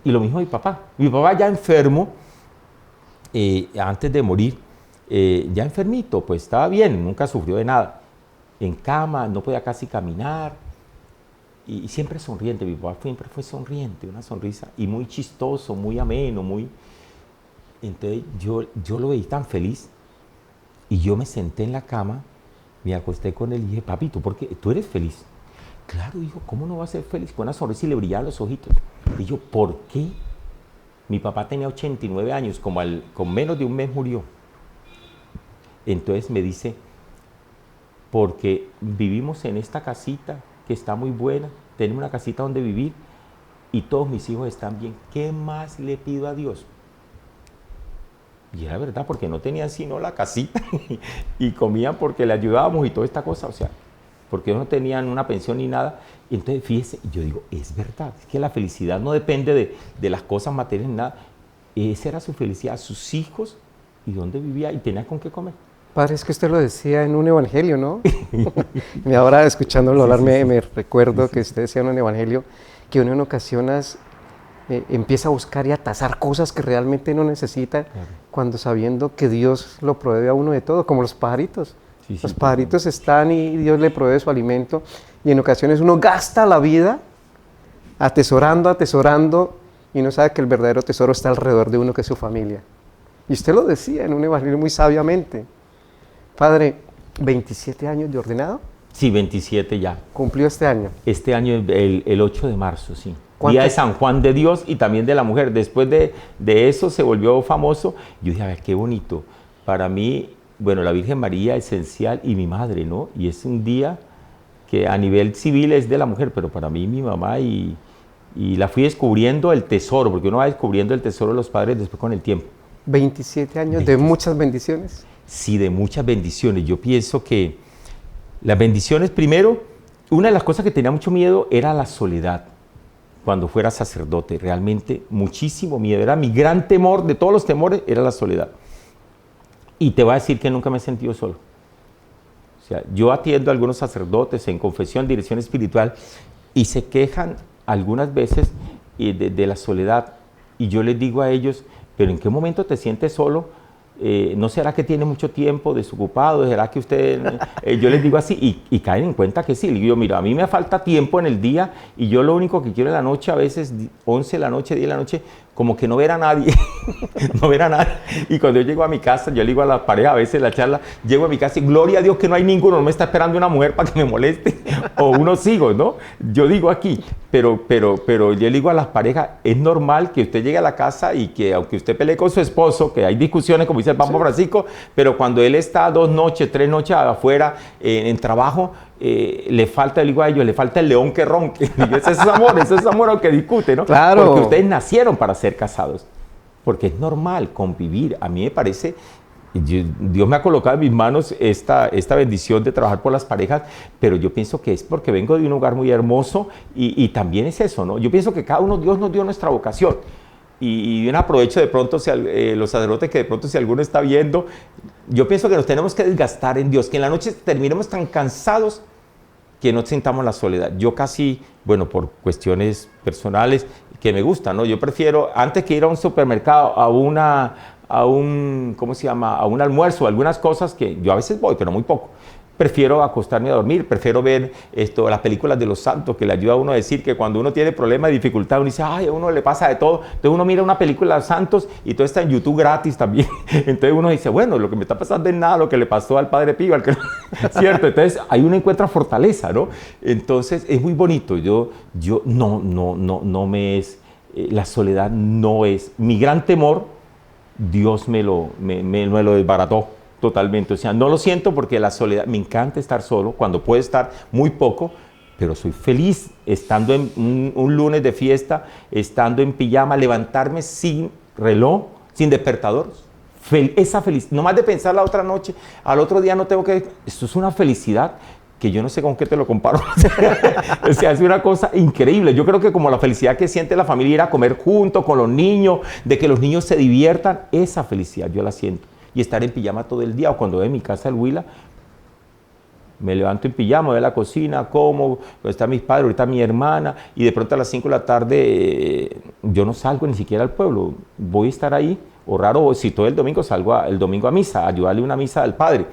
y lo mismo mi papá. Mi papá ya enfermo, antes de morir, ya enfermito, pues estaba bien, nunca sufrió de nada. En cama, no podía casi caminar. Y siempre sonriente, mi papá siempre fue sonriente, una sonrisa. Y muy chistoso, muy ameno, muy... Entonces yo lo veí tan feliz y yo me senté en la cama, me acosté con él y dije, papito, ¿por qué? ¿Tú eres feliz? Claro, hijo, ¿cómo no va a ser feliz? Con una sonrisa y le brillaban los ojitos. Y yo, ¿por qué? Mi papá tenía 89 años, con menos de un mes murió. Entonces me dice, porque vivimos en esta casita que está muy buena, tenemos una casita donde vivir y todos mis hijos están bien. ¿Qué más le pido a Dios? Y era verdad, porque no tenían sino la casita y comían porque le ayudábamos y toda esta cosa, o sea, porque no tenían una pensión ni nada. Y entonces, fíjese, yo digo, es verdad, es que la felicidad no depende de las cosas materiales, nada. Esa era su felicidad, sus hijos y dónde vivía y tenía con qué comer. Padre, es que usted lo decía en un evangelio, ¿no? Y ahora escuchándolo hablar me recuerdo que usted decía en un evangelio que uno en ocasiones empieza a buscar y a tasar cosas que realmente no necesita, claro, cuando sabiendo que Dios lo provee a uno de todo, como los pajaritos. Los pajaritos están y Dios le provee su alimento, y en ocasiones uno gasta la vida atesorando, y no sabe que el verdadero tesoro está alrededor de uno, que es su familia. Y usted lo decía en un evangelio muy sabiamente. Padre, 27 años de ordenado. Sí, 27 ya. ¿Cumplió este año? Este año, el 8 de marzo, sí. Día de San Juan de Dios y también de la mujer. Después de eso se volvió famoso. Yo dije, a ver, qué bonito. Para mí, bueno, la Virgen María esencial y mi madre, ¿no? Y es un día que a nivel civil es de la mujer, pero para mí mi mamá y la fui descubriendo el tesoro, porque uno va descubriendo el tesoro de los padres después con el tiempo. 27 años de muchas bendiciones. Sí, de muchas bendiciones. Yo pienso que las bendiciones, primero, una de las cosas que tenía mucho miedo era la soledad. Cuando fuera sacerdote, realmente muchísimo miedo. Era mi gran temor, de todos los temores, era la soledad. Y te voy a decir que nunca me he sentido solo. O sea, yo atiendo a algunos sacerdotes en confesión, dirección espiritual, y se quejan algunas veces de la soledad. Y yo les digo a ellos, pero ¿en qué momento te sientes solo? ¿No será que tiene mucho tiempo desocupado? ¿Será que usted...? Yo les digo así y caen en cuenta que sí. Le digo, mira, a mí me falta tiempo en el día y yo lo único que quiero en la noche, a veces 11 de la noche, 10 de la noche, como que no ver a nadie, no ver a nadie. Y cuando yo llego a mi casa, yo le digo a la pareja, a veces la charla, llego a mi casa y gloria a Dios que no hay ninguno, no me está esperando una mujer para que me moleste, o unos hijos, ¿no? Yo digo aquí, pero yo le digo a las parejas, es normal que usted llegue a la casa y que aunque usted pelee con su esposo, que hay discusiones, como dice el Papa Francisco, pero cuando él está 2 noches, 3 noches afuera en trabajo, le falta, digo a ellos, le falta el león que ronque. Digo, ese es amor aunque discute, ¿no? Claro. Porque ustedes nacieron para ser casados, porque es normal convivir. A mí me parece, Dios me ha colocado en mis manos esta bendición de trabajar por las parejas, pero yo pienso que es porque vengo de un lugar muy hermoso y también es eso, ¿no? Yo pienso que cada uno, Dios nos dio nuestra vocación. Y un aprovecho de pronto, si los sacerdotes que de pronto si alguno está viendo, yo pienso que nos tenemos que desgastar en Dios, que en la noche terminemos tan cansados que no sintamos la soledad. Yo casi, bueno, por cuestiones personales que me gustan, ¿no? Yo prefiero, antes que ir a un supermercado, a un, ¿cómo se llama? A un almuerzo, algunas cosas que yo a veces voy, pero muy poco. Prefiero acostarme a dormir, prefiero ver las películas de los santos, que le ayuda a uno a decir que cuando uno tiene problemas, dificultad, uno dice, ay, a uno le pasa de todo. Entonces uno mira una película de los santos y todo está en YouTube gratis también. Entonces uno dice, bueno, lo que me está pasando es nada, lo que le pasó al Padre Pío, ¿cierto? Entonces ahí uno encuentra fortaleza, ¿no? Entonces es muy bonito. Yo no me es la soledad no es. Mi gran temor, Dios me lo desbarató totalmente. O sea, no lo siento porque la soledad, me encanta estar solo, cuando puedo estar muy poco, pero soy feliz estando en un lunes de fiesta, estando en pijama, levantarme sin reloj, sin despertador. Esa felicidad, no más de pensar la otra noche, al otro día no tengo que... Esto es una felicidad que yo no sé con qué te lo comparo. O sea, es una cosa increíble. Yo creo que como la felicidad que siente la familia ir a comer juntos con los niños, de que los niños se diviertan, esa felicidad yo la siento. Y estar en pijama todo el día, o cuando voy a mi casa del Huila, me levanto en pijama, voy a la cocina, como, están mis padres, ahorita mi hermana, y de pronto a las 5 de la tarde yo no salgo ni siquiera al pueblo, voy a estar ahí, o raro, si todo el domingo salgo el domingo a misa, a ayudarle una misa al padre,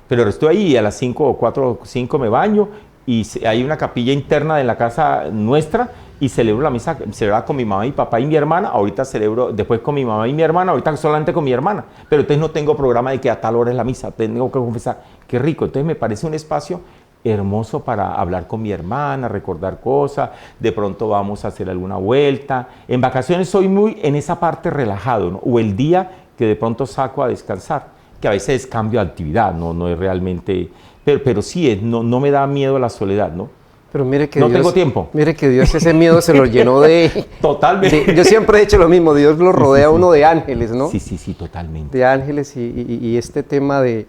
pero estoy ahí, a las 5 o 4 o 5 me baño, y hay una capilla interna en la casa nuestra, y celebro la misa, celebraba con mi mamá y papá y mi hermana, ahorita celebro después con mi mamá y mi hermana, ahorita solamente con mi hermana, pero entonces no tengo programa de que a tal hora es la misa, tengo que confesar, qué rico, entonces me parece un espacio hermoso para hablar con mi hermana, recordar cosas, de pronto vamos a hacer alguna vuelta, en vacaciones soy muy en esa parte relajado, ¿no? O el día que de pronto saco a descansar, que a veces es cambio de actividad, no es realmente, pero sí, no me da miedo la soledad, ¿no? Pero mire que no Dios, tengo tiempo. Mire que Dios ese miedo se lo llenó de... Totalmente. Yo siempre he dicho lo mismo, Dios lo rodea a uno de ángeles, ¿no? Sí, totalmente. De ángeles y este tema de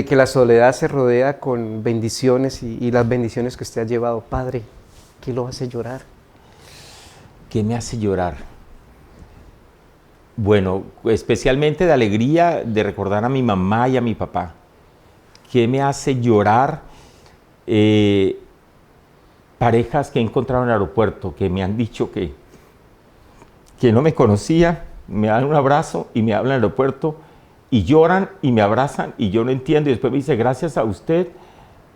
que la soledad se rodea con bendiciones y las bendiciones que usted ha llevado. Padre, ¿qué lo hace llorar? ¿Qué me hace llorar? Bueno, especialmente de alegría de recordar a mi mamá y a mi papá. ¿Qué me hace llorar? Parejas que he encontrado en el aeropuerto que me han dicho que no me conocía, me dan un abrazo y me hablan en el aeropuerto y lloran y me abrazan y yo no entiendo y después me dice, gracias a usted,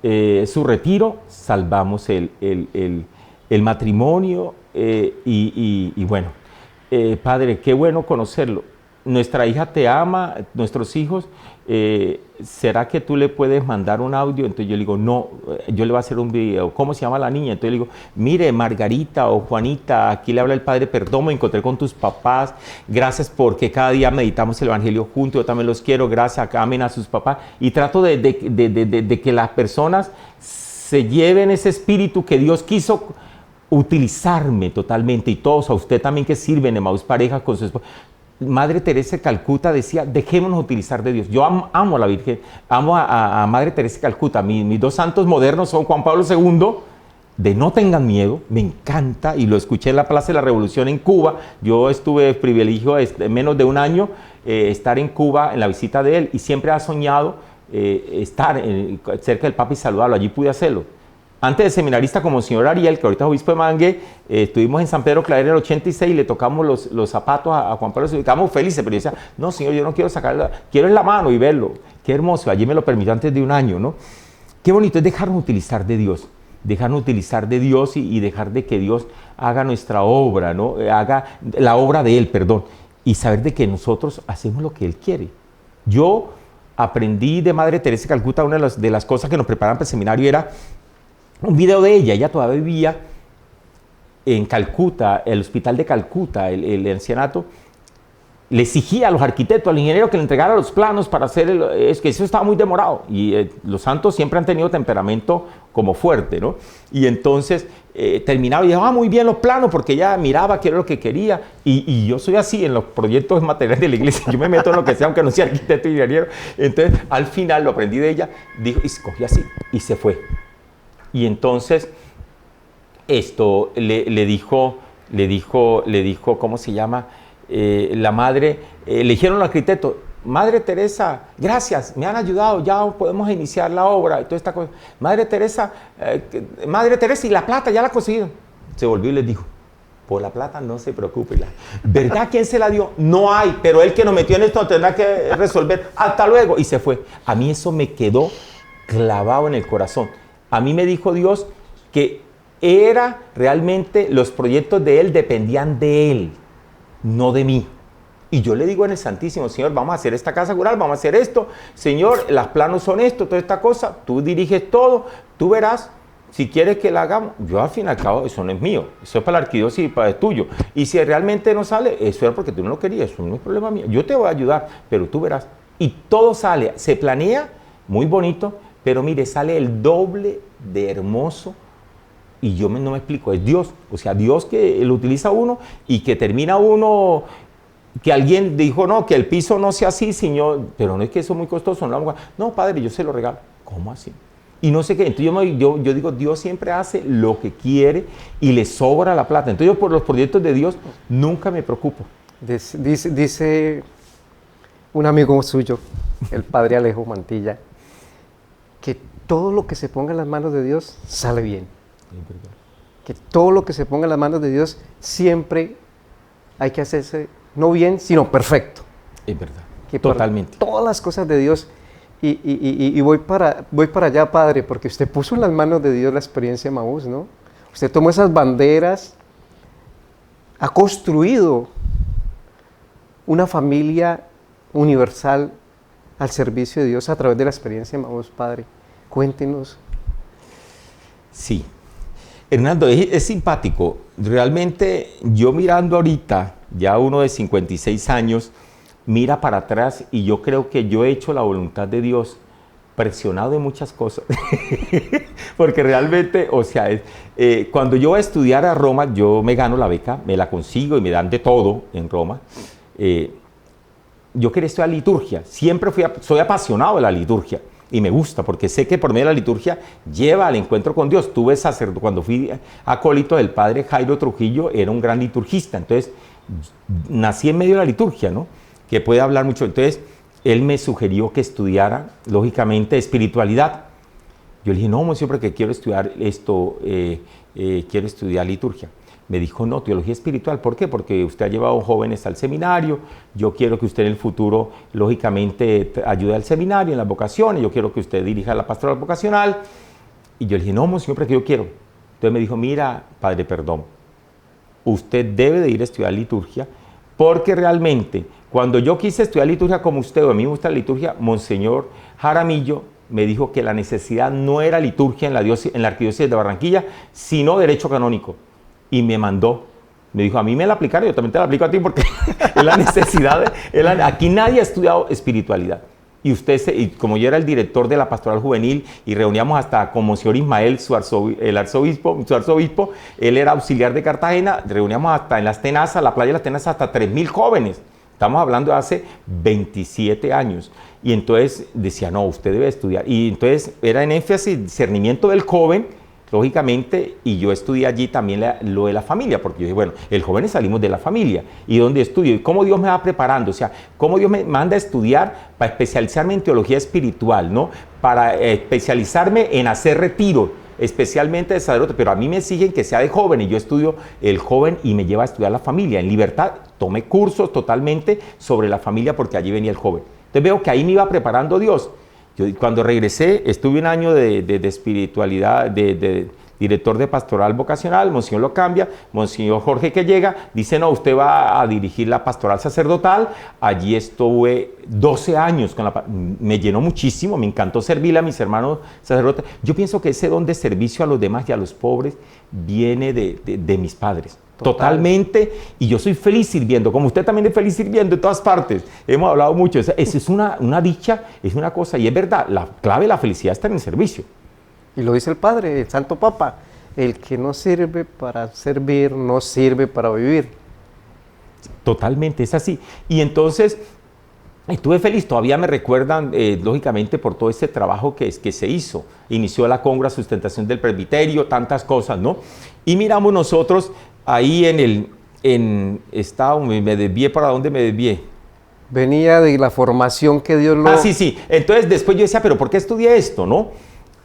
su retiro, salvamos el matrimonio y bueno, padre, qué bueno conocerlo. Nuestra hija te ama, nuestros hijos, ¿será que tú le puedes mandar un audio? Entonces yo le digo, no, yo le voy a hacer un video. ¿Cómo se llama la niña? Entonces le digo, mire, Margarita o Juanita, aquí le habla el Padre, perdón, me encontré con tus papás, gracias porque cada día meditamos el Evangelio juntos, yo también los quiero, gracias, amen a sus papás. Y trato de que las personas se lleven ese espíritu que Dios quiso utilizarme totalmente, y todos, a usted también que sirven, Emaús Pareja con su esposa. Madre Teresa de Calcuta decía, dejémonos utilizar de Dios. Yo amo a la Virgen, amo a Madre Teresa de Calcuta. Mis dos santos modernos son Juan Pablo II, de no tengan miedo, me encanta, y lo escuché en la Plaza de la Revolución en Cuba. Yo estuve privilegio menos de un año estar en Cuba en la visita de él, y siempre ha soñado estar cerca del Papa y saludarlo. Allí pude hacerlo. Antes de seminarista como el señor Ariel, que ahorita es obispo de Mangue, estuvimos en San Pedro Claver en el 86 y le tocamos los zapatos a Juan Pablo II. Estábamos felices, pero yo decía, no señor, yo no quiero sacarla, quiero en la mano y verlo. Qué hermoso, allí me lo permitió antes de un año, ¿no? Qué bonito es dejarnos utilizar de Dios, y dejar de que Dios haga nuestra obra, ¿no? Haga la obra de Él, perdón, y saber de que nosotros hacemos lo que Él quiere. Yo aprendí de Madre Teresa de Calcuta, una de las cosas que nos preparaban para el seminario era un video de ella todavía vivía en Calcuta, el hospital de Calcuta, el ancianato, le exigía a los arquitectos, al ingeniero que le entregara los planos para hacer, es que eso estaba muy demorado, y los santos siempre han tenido temperamento como fuerte, ¿no? Y entonces terminaba y decía, muy bien los planos, porque ella miraba qué era lo que quería, y yo soy así en los proyectos materiales de la iglesia, yo me meto en lo que sea, aunque no sea arquitecto y ingeniero. Entonces al final lo aprendí de ella, dijo, y escogí así, y se fue. Y entonces esto le dijo, ¿cómo se llama? La madre, le dijeron al arquitecto, Madre Teresa, gracias, me han ayudado, ya podemos iniciar la obra y toda esta cosa. Madre Teresa, y la plata ya la consiguieron. Se volvió y les dijo, por la plata no se preocupe. ¿Verdad quién se la dio? No hay, pero él que nos metió en esto tendrá que resolver. Hasta luego. Y se fue. A mí eso me quedó clavado en el corazón. A mí me dijo Dios que era realmente los proyectos de Él dependían de Él, no de mí. Y yo le digo en el Santísimo, Señor, vamos a hacer esta casa rural, vamos a hacer esto. Señor, los planos son esto, toda esta cosa. Tú diriges todo, tú verás Si quiere que la hagamos, yo al fin y al cabo, eso no es mío, eso es para la arquidiócesis y para el tuyo. Y si realmente no sale, eso era porque tú no lo querías, eso no es problema mío. Yo te voy a ayudar, pero tú verás. Y todo sale, se planea, muy bonito, pero mire, sale el doble de hermoso. Y yo no me explico, es Dios, o sea, Dios que lo utiliza uno y que termina uno, que alguien dijo, no, que el piso no sea así, señor, pero no es que eso es muy costoso, no, padre, yo se lo regalo. ¿Cómo así? Y no sé qué, entonces yo digo, Dios siempre hace lo que quiere y le sobra la plata. Entonces yo por los proyectos de Dios nunca me preocupo. Dice un amigo suyo, el padre Alejo Mantilla, que todo lo que se ponga en las manos de Dios sale bien. Que todo lo que se ponga en las manos de Dios siempre hay que hacerse, no bien, sino perfecto. Es verdad, que totalmente. Todas las cosas de Dios. Y voy para allá, Padre, porque usted puso en las manos de Dios la experiencia de Emaús, ¿no? Usted tomó esas banderas, ha construido una familia universal al servicio de Dios a través de la experiencia de Emaús, Padre. Cuéntenos. Sí. Hernando, es simpático. Realmente yo mirando ahorita, ya uno de 56 años, mira para atrás y yo creo que yo he hecho la voluntad de Dios presionado de muchas cosas. Porque realmente, o sea, cuando yo voy a estudiar a Roma, yo me gano la beca, me la consigo y me dan de todo en Roma. Yo quería estudiar liturgia, siempre soy apasionado de la liturgia. Y me gusta porque sé que por medio de la liturgia lleva al encuentro con Dios. Tuve sacerdote, cuando fui acólito del padre Jairo Trujillo, era un gran liturgista. Entonces, nací en medio de la liturgia, ¿no? Que puede hablar mucho. Entonces, él me sugirió que estudiara, lógicamente, espiritualidad. Yo le dije, no, monsieur, porque quiero estudiar esto, quiero estudiar liturgia. Me dijo, no, teología espiritual. ¿Por qué? Porque usted ha llevado jóvenes al seminario, yo quiero que usted en el futuro, lógicamente, ayude al seminario, en las vocaciones, yo quiero que usted dirija la pastoral vocacional. Y yo le dije, no, monsieur, porque yo quiero. Entonces me dijo, mira, padre, perdón, usted debe de ir a estudiar liturgia, porque realmente, cuando yo quise estudiar liturgia como usted, o a mí me gusta la liturgia, Monseñor Jaramillo me dijo que la necesidad no era liturgia en la arquidiócesis de Barranquilla, sino derecho canónico. Y me mandó, me dijo, a mí me la aplicaron, yo también te la aplico a ti porque es la necesidad, aquí nadie ha estudiado espiritualidad. Y usted, y como yo era el director de la pastoral juvenil y reuníamos hasta con Monseñor Ismael, su arzobispo, él era auxiliar de Cartagena, reuníamos hasta en las Tenazas, la playa de las Tenazas, hasta 3.000 jóvenes. Estamos hablando de hace 27 años. Y entonces decía, no, usted debe estudiar. Y entonces era en énfasis, discernimiento del joven, lógicamente, y yo estudié allí también lo de la familia, porque yo dije, bueno, el joven salimos de la familia, y donde estudio, y cómo Dios me va preparando, o sea, cómo Dios me manda a estudiar para especializarme en teología espiritual, ¿no? Para especializarme en hacer retiro, especialmente de sacerdote, pero a mí me exigen que sea de joven, y yo estudio el joven y me lleva a estudiar la familia, en libertad, tomé cursos totalmente sobre la familia, porque allí venía el joven. Entonces veo que ahí me iba preparando Dios. Yo cuando regresé, estuve un año de espiritualidad, de director de pastoral vocacional, Monseñor lo cambia, Monseñor Jorge que llega, dice, no, usted va a dirigir la pastoral sacerdotal. Allí estuve 12 años, me llenó muchísimo, me encantó servirle a mis hermanos sacerdotes. Yo pienso que ese don de servicio a los demás y a los pobres viene de mis padres. Totalmente, y yo soy feliz sirviendo, como usted también es feliz sirviendo en todas partes. Hemos hablado mucho, esa es una dicha, es una cosa, y es verdad, la clave de la felicidad está en el servicio. Y lo dice el Padre, el Santo Papa, el que no sirve para servir, no sirve para vivir. Totalmente, es así. Y entonces, estuve feliz, todavía me recuerdan, lógicamente, por todo este trabajo que se hizo. Inició la Congra Sustentación del Presbiterio, tantas cosas, ¿no? Y miramos nosotros ahí me desvié, ¿para dónde me desvié? Venía de la formación que Dios lo... Sí. Entonces después yo decía, ¿pero por qué estudié esto, no?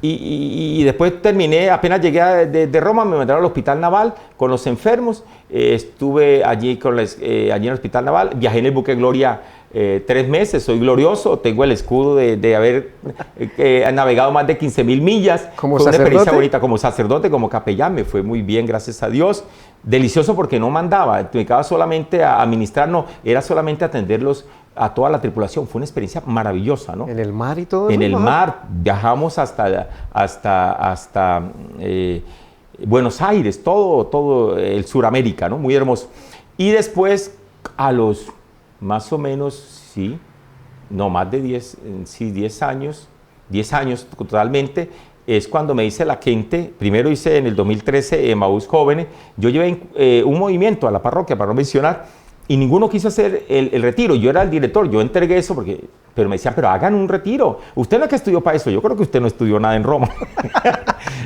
Y después terminé, apenas llegué de Roma, me mandaron al Hospital Naval con los enfermos, estuve allí, allí en el Hospital Naval, viajé en el buque Gloria 3 meses, soy glorioso, tengo el escudo de haber navegado más de 15.000 millas. ¿Como fue sacerdote? Una experiencia bonita, como sacerdote, como capellán, me fue muy bien, gracias a Dios. Delicioso porque no mandaba, me dedicaba solamente a administrar, no, era solamente atender a toda la tripulación. Fue una experiencia maravillosa, ¿no? En el mar y todo En eso, el ¿no? mar, viajamos hasta Buenos Aires, todo el Suramérica, ¿no? Muy hermoso. Y después, a los más o menos, sí, no más de 10 años, 10 años totalmente, es cuando me dice la gente, primero hice en el 2013 Emaús Jóvenes, yo llevé un movimiento a la parroquia, para no mencionar, y ninguno quiso hacer el retiro. Yo era el director, yo entregué eso, pero me decían, pero hagan un retiro. Usted no es que estudió para eso, yo creo que usted no estudió nada en Roma.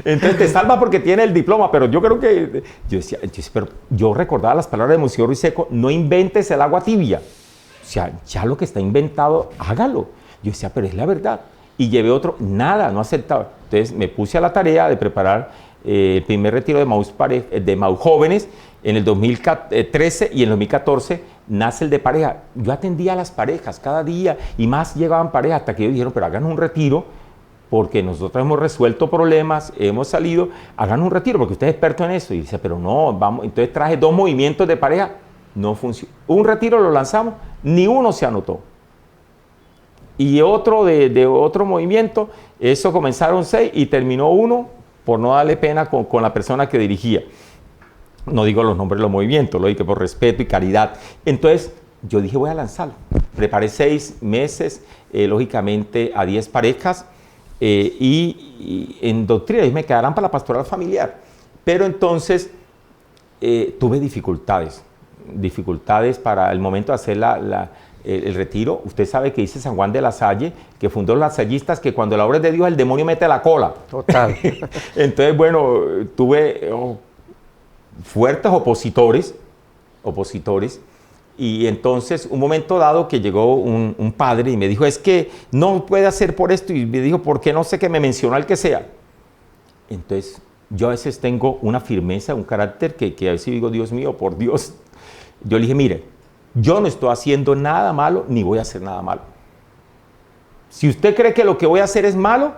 Entonces te salva porque tiene el diploma, pero yo creo que... Yo decía, pero yo recordaba las palabras de Monseñor Ruiz Seco, no inventes el agua tibia. O sea, ya lo que está inventado, hágalo. Yo decía, pero es la verdad. Y llevé otro, nada, no aceptaba. Entonces me puse a la tarea de preparar el primer retiro de Emaús Jóvenes en el 2013, y en el 2014 nace el de pareja. Yo atendía a las parejas cada día y más llegaban parejas, hasta que ellos dijeron, pero hagan un retiro porque nosotros hemos resuelto problemas, hemos salido, hagan un retiro porque usted es experto en eso. Y dice, pero no, vamos. Entonces traje 2 movimientos de pareja, no funcionó. Un retiro lo lanzamos, ni uno se anotó. Y otro de otro movimiento, eso comenzaron 6 y terminó 1 por no darle pena con la persona que dirigía. No digo los nombres de los movimientos, lo dije por respeto y caridad. Entonces yo dije, voy a lanzarlo. Preparé 6 meses, lógicamente a 10 parejas, y en doctrina me quedarán para la pastoral familiar. Pero entonces tuve dificultades para el momento de hacer el retiro. Usted sabe que dice San Juan de la Salle, que fundó los lasallistas, que cuando la obra es de Dios el demonio mete la cola. Total. Entonces, bueno, tuve fuertes opositores, y entonces un momento dado que llegó un padre y me dijo, es que no puede hacer por esto, y me dijo, ¿por qué no sé que me mencionó al que sea? Entonces yo a veces tengo una firmeza, un carácter que a veces digo, Dios mío, por Dios. Yo le dije, mire, yo no estoy haciendo nada malo, ni voy a hacer nada malo. Si usted cree que lo que voy a hacer es malo,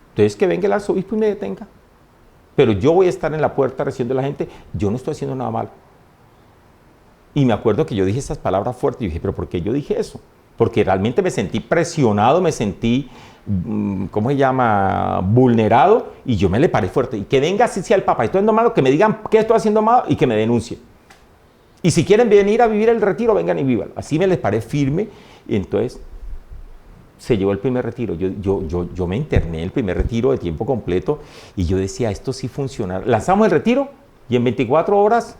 entonces que venga el arzobispo y me detenga. Pero yo voy a estar en la puerta recibiendo a la gente, yo no estoy haciendo nada malo. Y me acuerdo que yo dije esas palabras fuertes, y dije, ¿pero por qué yo dije eso? Porque realmente me sentí presionado, me sentí, ¿cómo se llama?, vulnerado, y yo me le paré fuerte. Y que venga así sea el Papa, esto es malo, que me digan qué estoy haciendo malo y que me denuncie. Y si quieren venir a vivir el retiro, vengan y vivan. Así me les paré firme, y entonces se llevó el primer retiro. Yo me interné el primer retiro de tiempo completo, y yo decía, esto sí funciona. Lanzamos el retiro, y en 24 horas,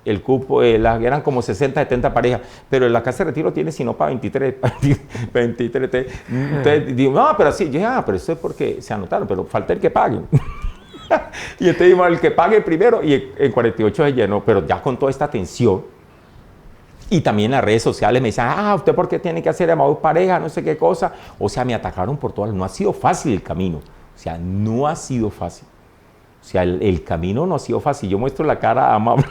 el cupo, eran como 60, 70 parejas, pero en la casa de retiro tiene sino para 23. Entonces digo, no, pero sí, pero eso es porque se anotaron, pero falta el que pague. Y entonces dijimos, el que pague primero, y en 48 se llenó, pero ya con toda esta tensión. Y también en las redes sociales me decían, ¿usted por qué tiene que hacer Emaús pareja? No sé qué cosa. O sea, me atacaron por todas. No ha sido fácil el camino. O sea, no ha sido fácil. O sea, el camino no ha sido fácil. Yo muestro la cara amable.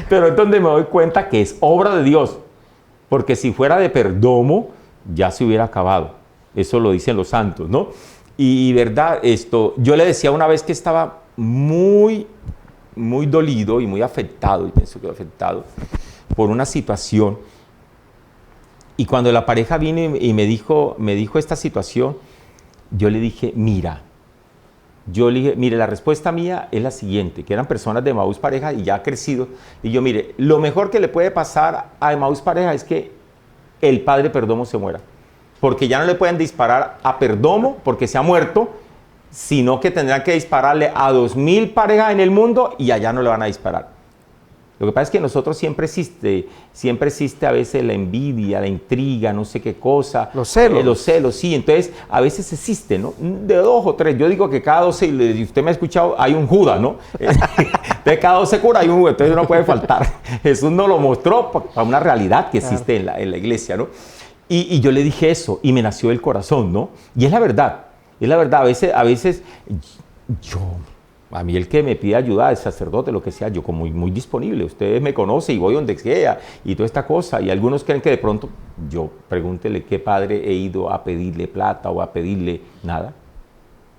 Pero es donde me doy cuenta que es obra de Dios. Porque si fuera de Perdomo, ya se hubiera acabado. Eso lo dicen los santos, ¿no? Y verdad, yo le decía una vez que estaba muy, muy dolido y muy afectado, y pienso que afectado, por una situación. Y cuando la pareja vino y me dijo esta situación, yo le dije, mire, la respuesta mía es la siguiente, que eran personas de Emaús pareja y ya ha crecido. Y yo, mire, lo mejor que le puede pasar a Emaús pareja es que el padre Perdomo se muera. Porque ya no le pueden disparar a Perdomo porque se ha muerto, sino que tendrán que dispararle a 2000 parejas en el mundo y allá no le van a disparar. Lo que pasa es que nosotros siempre existe a veces la envidia, la intriga, no sé qué cosa. Los celos. Los celos, sí. Entonces, a veces existe, ¿no? De 2 o 3. Yo digo que cada 12, y usted me ha escuchado, hay un Judas, ¿no? De cada 12 curas hay un Judas, entonces no puede faltar. Jesús nos lo mostró para una realidad que existe en la iglesia, ¿no? Y yo le dije eso, y me nació el corazón, ¿no? Y es la verdad, a veces a mí el que me pide ayuda, el sacerdote, lo que sea, yo como muy disponible, ustedes me conocen y voy donde sea, y toda esta cosa, y algunos creen que de pronto, yo pregúntele qué padre he ido a pedirle plata o a pedirle nada,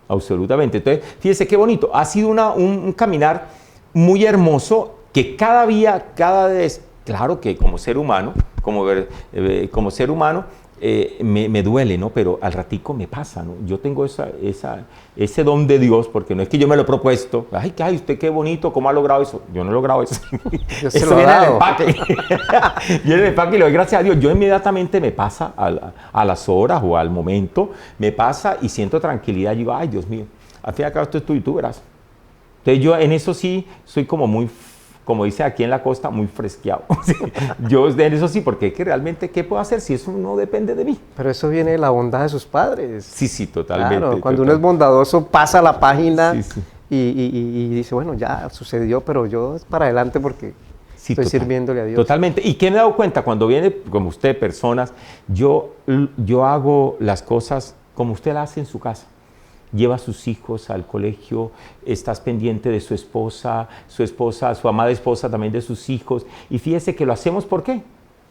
absolutamente. Entonces, fíjese qué bonito, ha sido un caminar muy hermoso, que cada vez, claro que como ser humano, como ser humano, me duele, ¿no? Pero al ratico me pasa, ¿no? Yo tengo ese don de Dios, porque no es que yo me lo he propuesto. Ay, usted qué bonito, ¿cómo ha logrado eso? Yo no he logrado eso. Yo se Eso lo he viene en el dado. empaque. Viene en el empaque y le doy gracias a Dios. Yo inmediatamente me pasa a las horas o al momento, me pasa y siento tranquilidad. Y digo, ay, Dios mío, al fin y al cabo esto es tú y tú verás. Entonces yo en eso sí soy como muy, como dice aquí en la costa, muy fresqueado. Yo en eso sí, porque es que realmente, ¿qué puedo hacer si eso no depende de mí? Pero eso viene de la bondad de sus padres. Sí, totalmente. Claro, cuando uno es bondadoso pasa la página Sí. y dice, bueno, ya sucedió, pero yo es para adelante porque Sí, estoy sirviéndole a Dios. Totalmente. ¿Y qué me he dado cuenta? Cuando viene, como usted, personas, yo hago las cosas como usted las hace en su casa. Lleva a sus hijos al colegio, estás pendiente de su esposa, su amada esposa también de sus hijos. Y fíjese que lo hacemos, ¿por qué?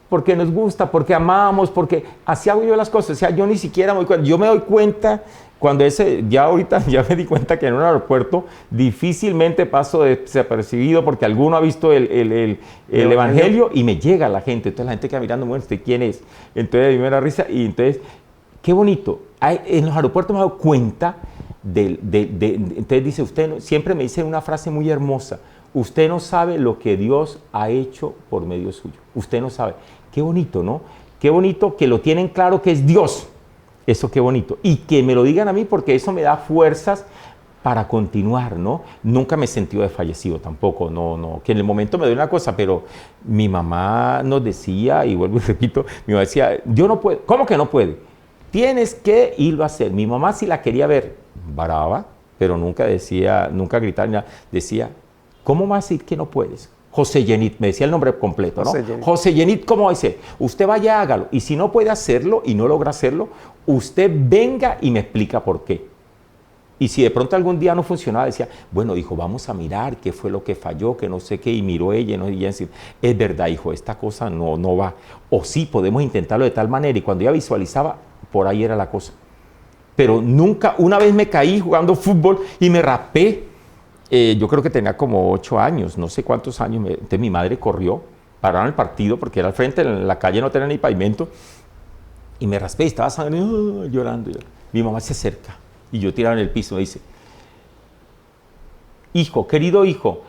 Porque nos gusta, porque amamos, porque así hago yo las cosas. O sea, yo ni siquiera me doy cuenta. Yo me doy cuenta cuando ya ahorita ya me di cuenta que en un aeropuerto difícilmente paso desapercibido porque alguno ha visto el evangelio y me llega la gente. Entonces la gente queda mirando, bueno, ¿usted quién es? Entonces a mí me da risa y entonces, qué bonito. En los aeropuertos me he dado cuenta entonces dice, siempre me dice una frase muy hermosa, usted no sabe lo que Dios ha hecho por medio suyo. Usted no sabe. Qué bonito, ¿no? Qué bonito que lo tienen claro que es Dios. Eso qué bonito. Y que me lo digan a mí porque eso me da fuerzas para continuar, ¿no? Nunca me he sentido desfallecido tampoco, no. Que en el momento me doy una cosa, pero mi mamá nos decía, y vuelvo y repito, mi mamá decía, yo no puedo. ¿Cómo que no puede? Tienes que irlo a hacer. Mi mamá sí la quería ver brava, pero nunca gritaba, decía, ¿cómo vas a decir que no puedes? José Yenit, me decía el nombre completo, ¿no? José Yenit, ¿cómo dice? Usted vaya, hágalo, y si no puede hacerlo y no logra hacerlo, usted venga y me explica por qué. Y si de pronto algún día no funcionaba, decía, bueno, hijo, vamos a mirar qué fue lo que falló, que no sé qué, y miró ella, ¿no? Y ella decía, es verdad, hijo, esta cosa no va. O sí, podemos intentarlo de tal manera, y cuando ella visualizaba, por ahí era la cosa. Pero nunca, una vez me caí jugando fútbol y me raspé. Yo creo que tenía como 8 años, no sé cuántos años. Entonces mi madre corrió, pararon el partido porque era al frente, en la calle no tenía ni pavimento. Y me raspé y estaba llorando. Mi mamá se acerca y yo tirado en el piso. Me dice, hijo, querido hijo,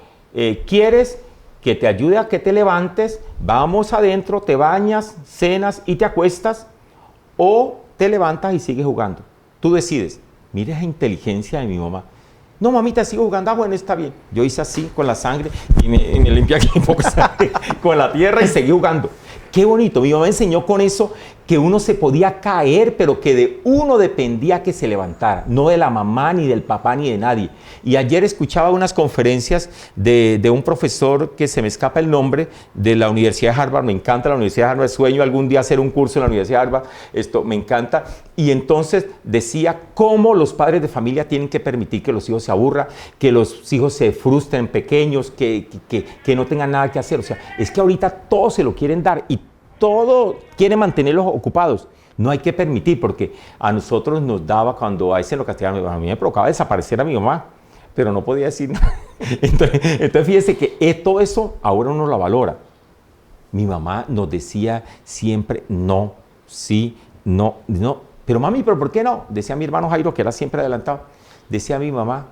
¿quieres que te ayude a que te levantes? Vamos adentro, te bañas, cenas y te acuestas. O te levantas y sigues jugando. Tú decides. Mira esa inteligencia de mi mamá. No, mamita, sigo jugando. Ah, bueno, está bien. Yo hice así con la sangre y me limpié aquí un poco con la tierra y seguí jugando. Qué bonito. Mi mamá me enseñó con eso que uno se podía caer, pero que de uno dependía que se levantara, no de la mamá, ni del papá, ni de nadie. Y ayer escuchaba unas conferencias de un profesor que se me escapa el nombre, de la Universidad de Harvard. Me encanta la Universidad de Harvard, sueño algún día hacer un curso en la Universidad de Harvard, esto me encanta. Y entonces decía cómo los padres de familia tienen que permitir que los hijos se aburran, que los hijos se frustren pequeños, que no tengan nada que hacer. O sea, es que ahorita todo se lo quieren dar y todo quiere mantenerlos ocupados. No hay que permitir, porque a nosotros nos daba, cuando a ese lo castigaban, a mí me provocaba desaparecer a mi mamá, pero no podía decir nada. Entonces fíjese que todo eso ahora uno lo valora. Mi mamá nos decía siempre no, sí, no. Pero mami, ¿pero por qué no? Decía mi hermano Jairo, que era siempre adelantado. Decía mi mamá,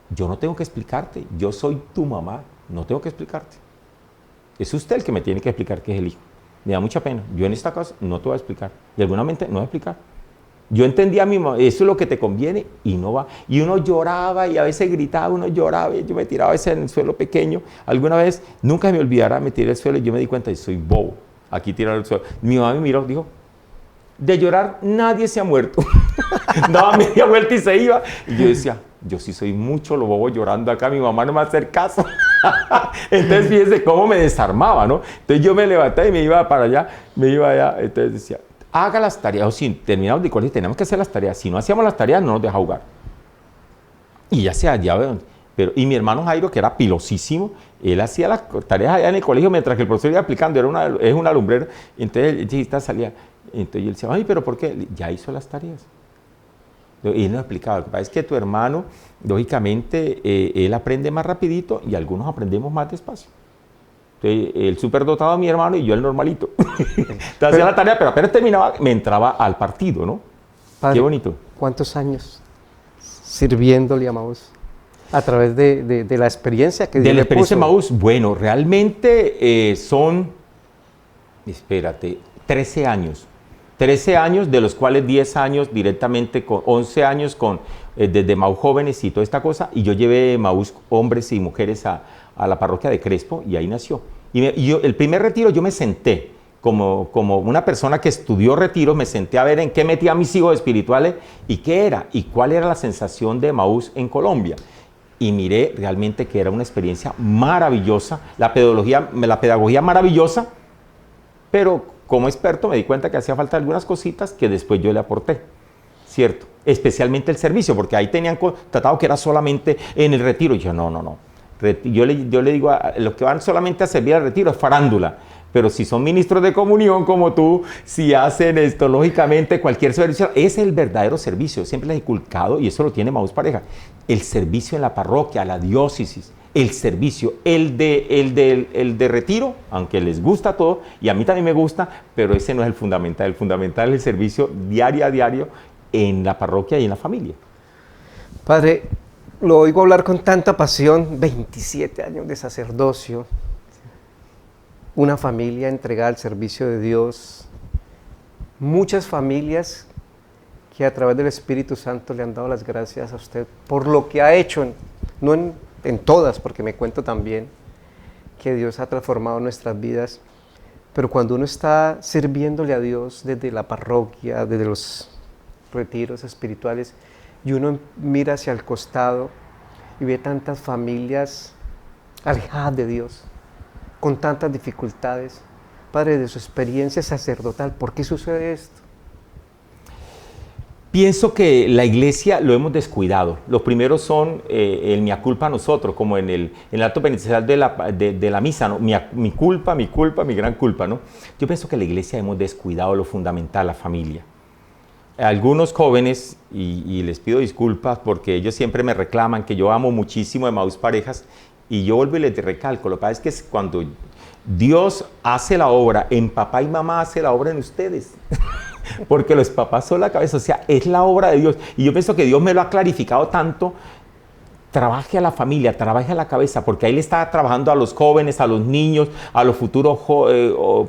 yo no tengo que explicarte, yo soy tu mamá, no tengo que explicarte. Es usted el que me tiene que explicar qué es el hijo. Me da mucha pena. Yo en esta casa no te voy a explicar. De alguna mente no voy a explicar. Yo entendía a mi mamá, eso es lo que te conviene y no va. Y uno lloraba y a veces gritaba, uno lloraba y yo me tiraba a veces en el suelo pequeño. Alguna vez, nunca me olvidará, me tiré al suelo y yo me di cuenta de que soy bobo. Aquí tirado al suelo. Mi mamá me miró, dijo, de llorar nadie se ha muerto. Daba media vuelta y se iba. Y yo decía, yo sí soy mucho lo bobo llorando acá, mi mamá no me va a hacer caso. Entonces fíjense cómo me desarmaba, ¿no? Entonces yo me levanté y me iba para allá, entonces decía, haga las tareas, o si terminamos de colegio tenemos que hacer las tareas, si no hacíamos las tareas no nos deja jugar. Y y mi hermano Jairo, que era pilosísimo, él hacía las tareas allá en el colegio mientras que el profesor iba aplicando, es una lumbrera, entonces él salía, entonces yo le decía, ay, pero ¿por qué? Ya hizo las tareas. Y él nos explicaba, lo que pasa es que tu hermano, lógicamente, él aprende más rapidito y algunos aprendemos más despacio. Entonces, el superdotado mi hermano y yo el normalito. Entonces hacía la tarea, pero apenas terminaba, me entraba al partido, ¿no? Padre, Qué bonito. ¿cuántos años sirviéndole a Maús? A través de la experiencia que Dios De la le experiencia de puso. Maús, bueno, realmente son, espérate, 13 años. 13 años, de los cuales 10 años directamente, con 11 años con, desde Maús jóvenes y toda esta cosa, y yo llevé Maús hombres y mujeres a la parroquia de Crespo, y ahí nació. Y yo, el primer retiro yo me senté, como una persona que estudió retiro, me senté a ver en qué metía a mis hijos espirituales, y qué era, y cuál era la sensación de Maús en Colombia. Y miré realmente que era una experiencia maravillosa, la pedagogía maravillosa, pero como experto me di cuenta que hacía falta algunas cositas que después yo le aporté, ¿cierto? Especialmente el servicio, porque ahí tenían tratado que era solamente en el retiro. Y yo, no. Yo le digo a los que van solamente a servir al retiro es farándula. Pero si son ministros de comunión como tú, si hacen esto, lógicamente cualquier servicio, es el verdadero servicio. Siempre les he inculcado, y eso lo tiene Maús Pareja, el servicio en la parroquia, la diócesis, el servicio, el de retiro, aunque les gusta todo, y a mí también me gusta, pero ese no es el fundamental es el servicio diario a diario en la parroquia y en la familia. Padre, lo oigo hablar con tanta pasión, 27 años de sacerdocio, una familia entregada al servicio de Dios, muchas familias que a través del Espíritu Santo le han dado las gracias a usted por lo que ha hecho, no en todas, porque me cuento también que Dios ha transformado nuestras vidas, pero cuando uno está sirviéndole a Dios desde la parroquia, desde los retiros espirituales, y uno mira hacia el costado y ve tantas familias alejadas de Dios, con tantas dificultades. Padre, de su experiencia sacerdotal, ¿por qué sucede esto? Pienso que la iglesia lo hemos descuidado. Los primeros son el mea culpa a nosotros, como en el acto penitencial de la misa, ¿no? Mi culpa, mi gran culpa, ¿no? Yo pienso que la iglesia hemos descuidado lo fundamental, la familia. Algunos jóvenes, y les pido disculpas porque ellos siempre me reclaman que yo amo muchísimo de Maús Parejas, y yo vuelvo y les recalco, lo que pasa es que es cuando Dios hace la obra, en papá y mamá hace la obra en ustedes. Porque los papás son la cabeza, o sea, es la obra de Dios. Y yo pienso que Dios me lo ha clarificado tanto. Trabaje a la familia, trabaje a la cabeza, porque ahí le está trabajando a los jóvenes, a los niños, a los futuros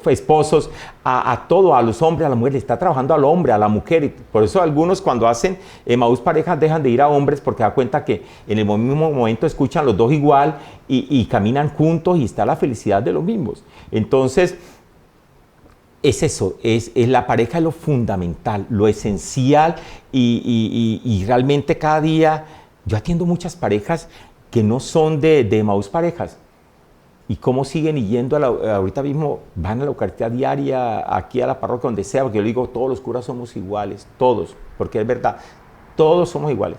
esposos, a todo, a los hombres, a las mujeres, le está trabajando al hombre, a la mujer. Y por eso algunos cuando hacen Maús Parejas dejan de ir a hombres, porque da cuenta que en el mismo momento escuchan los dos igual y caminan juntos y está la felicidad de los mismos. Entonces, es eso, es la pareja, es lo fundamental, lo esencial, y realmente cada día yo atiendo muchas parejas que no son de Maús Parejas, y cómo siguen yendo ahorita mismo van a la Eucaristía diaria, aquí a la parroquia, donde sea, porque yo le digo, todos los curas somos iguales, todos, porque es verdad, todos somos iguales.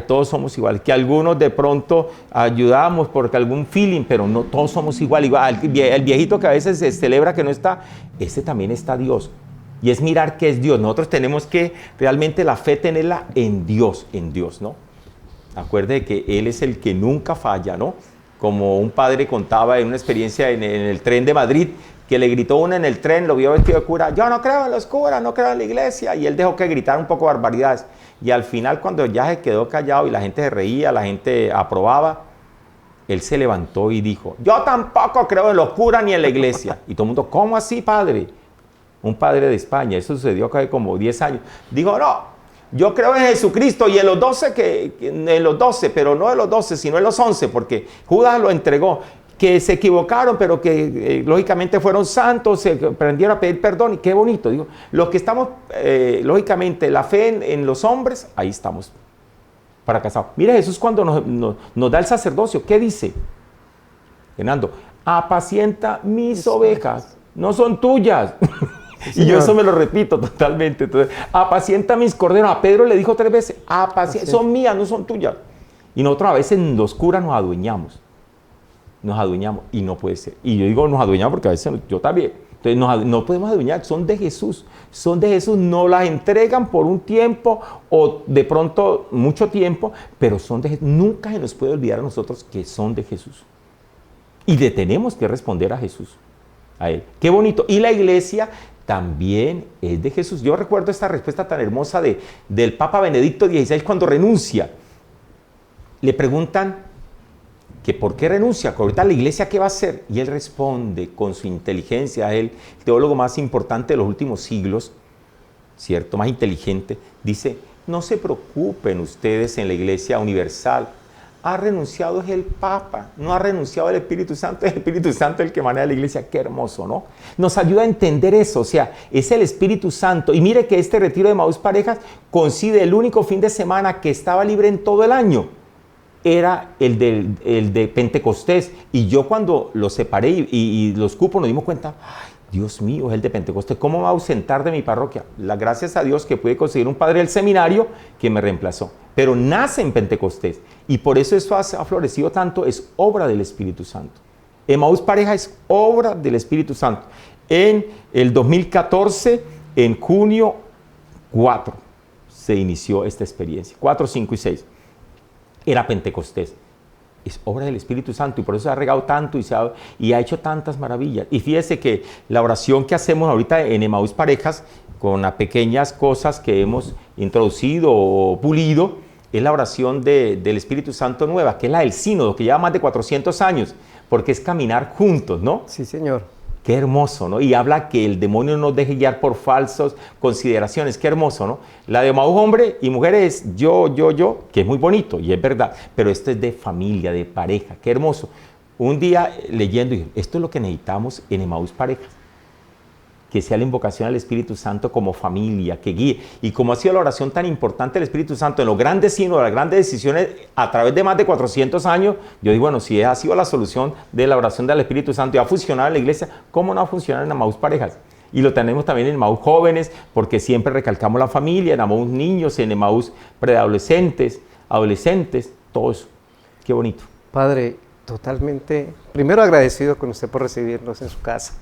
Todos somos iguales, que algunos de pronto ayudamos porque algún feeling, pero no todos somos igual. El viejito que a veces se celebra que no está, ese también está Dios. Y es mirar qué es Dios. Nosotros tenemos que realmente la fe tenerla en Dios, ¿no? Acuerde que Él es el que nunca falla, ¿no? Como un padre contaba en una experiencia en el tren de Madrid, que le gritó uno en el tren, lo vio vestido de cura, yo no creo en los curas, no creo en la iglesia, y él dejó que gritara un poco barbaridades. Y al final, cuando ya se quedó callado y la gente se reía, la gente aprobaba, él se levantó y dijo, yo tampoco creo en los curas ni en la iglesia. Y todo el mundo, ¿cómo así, padre? Un padre de España, eso sucedió hace como 10 años. Dijo, no, yo creo en Jesucristo y en los 12, pero no en los 12, sino en los 11, porque Judas lo entregó. Que se equivocaron, pero que lógicamente fueron santos, se aprendieron a pedir perdón, y qué bonito, digo, los que estamos, lógicamente, la fe en los hombres, ahí estamos, fracasados. Mira Jesús cuando nos da el sacerdocio, ¿qué dice? Fernando, apacienta mis ovejas, no son tuyas. Sí, y yo eso me lo repito totalmente. Entonces, apacienta mis corderos. A Pedro le dijo 3 veces, son mías, no son tuyas. Y nosotros a veces los curas nos adueñamos y no puede ser. Y yo digo nos adueñamos porque a veces yo también. Entonces no podemos adueñar, son de Jesús, no las entregan por un tiempo o de pronto mucho tiempo, pero son de Jesús. Nunca se nos puede olvidar a nosotros que son de Jesús. Y le tenemos que responder a Jesús, a Él. Qué bonito. Y la iglesia también es de Jesús. Yo recuerdo esta respuesta tan hermosa del Papa Benedicto XVI cuando renuncia. Le preguntan que por qué renuncia, que ahorita la iglesia qué va a hacer. Y él responde con su inteligencia, él, el teólogo más importante de los últimos siglos, ¿cierto? Más inteligente, dice, no se preocupen ustedes en la iglesia universal. Ha renunciado es el Papa, no ha renunciado el Espíritu Santo, es el Espíritu Santo el que maneja la iglesia. Qué hermoso, ¿no? Nos ayuda a entender eso, o sea, es el Espíritu Santo. Y mire que este retiro de Emaús Parejas coincide el único fin de semana que estaba libre en todo el año. Era el de Pentecostés. Y yo cuando lo separé y los cupos nos dimos cuenta, ay, Dios mío, es el de Pentecostés, ¿cómo me va a ausentar de mi parroquia? Gracias a Dios que pude conseguir un padre del seminario que me reemplazó. Pero nace en Pentecostés. Y por eso esto ha florecido tanto, es obra del Espíritu Santo. Emaús Pareja es obra del Espíritu Santo. En el 2014, en junio 4, se inició esta experiencia. 4, 5 y 6. Era Pentecostés. Es obra del Espíritu Santo y por eso se ha regado tanto y ha hecho tantas maravillas. Y fíjese que la oración que hacemos ahorita en Emaús Parejas, con las pequeñas cosas que hemos introducido o pulido, es la oración del Espíritu Santo nueva, que es la del sínodo, que lleva más de 400 años, porque es caminar juntos, ¿no? Sí, Señor. Qué hermoso, ¿no? Y habla que el demonio no nos deje guiar por falsas consideraciones. Qué hermoso, ¿no? La de Emaús hombre y mujer es yo, que es muy bonito y es verdad, pero esto es de familia, de pareja. Qué hermoso. Un día leyendo, dije, esto es lo que necesitamos en Emaús Parejas. Que sea la invocación al Espíritu Santo como familia, que guíe. Y como ha sido la oración tan importante del Espíritu Santo en los grandes sínodos, las grandes decisiones a través de más de 400 años, yo digo, bueno, si ha sido la solución de la oración del Espíritu Santo y ha funcionado en la iglesia, ¿cómo no va a funcionar en Emaús Parejas? Y lo tenemos también en Emaús Jóvenes, porque siempre recalcamos la familia, en Emaús Niños, en Emaús Preadolescentes, Adolescentes, todo eso. Qué bonito. Padre, totalmente, primero agradecido con usted por recibirnos en su casa.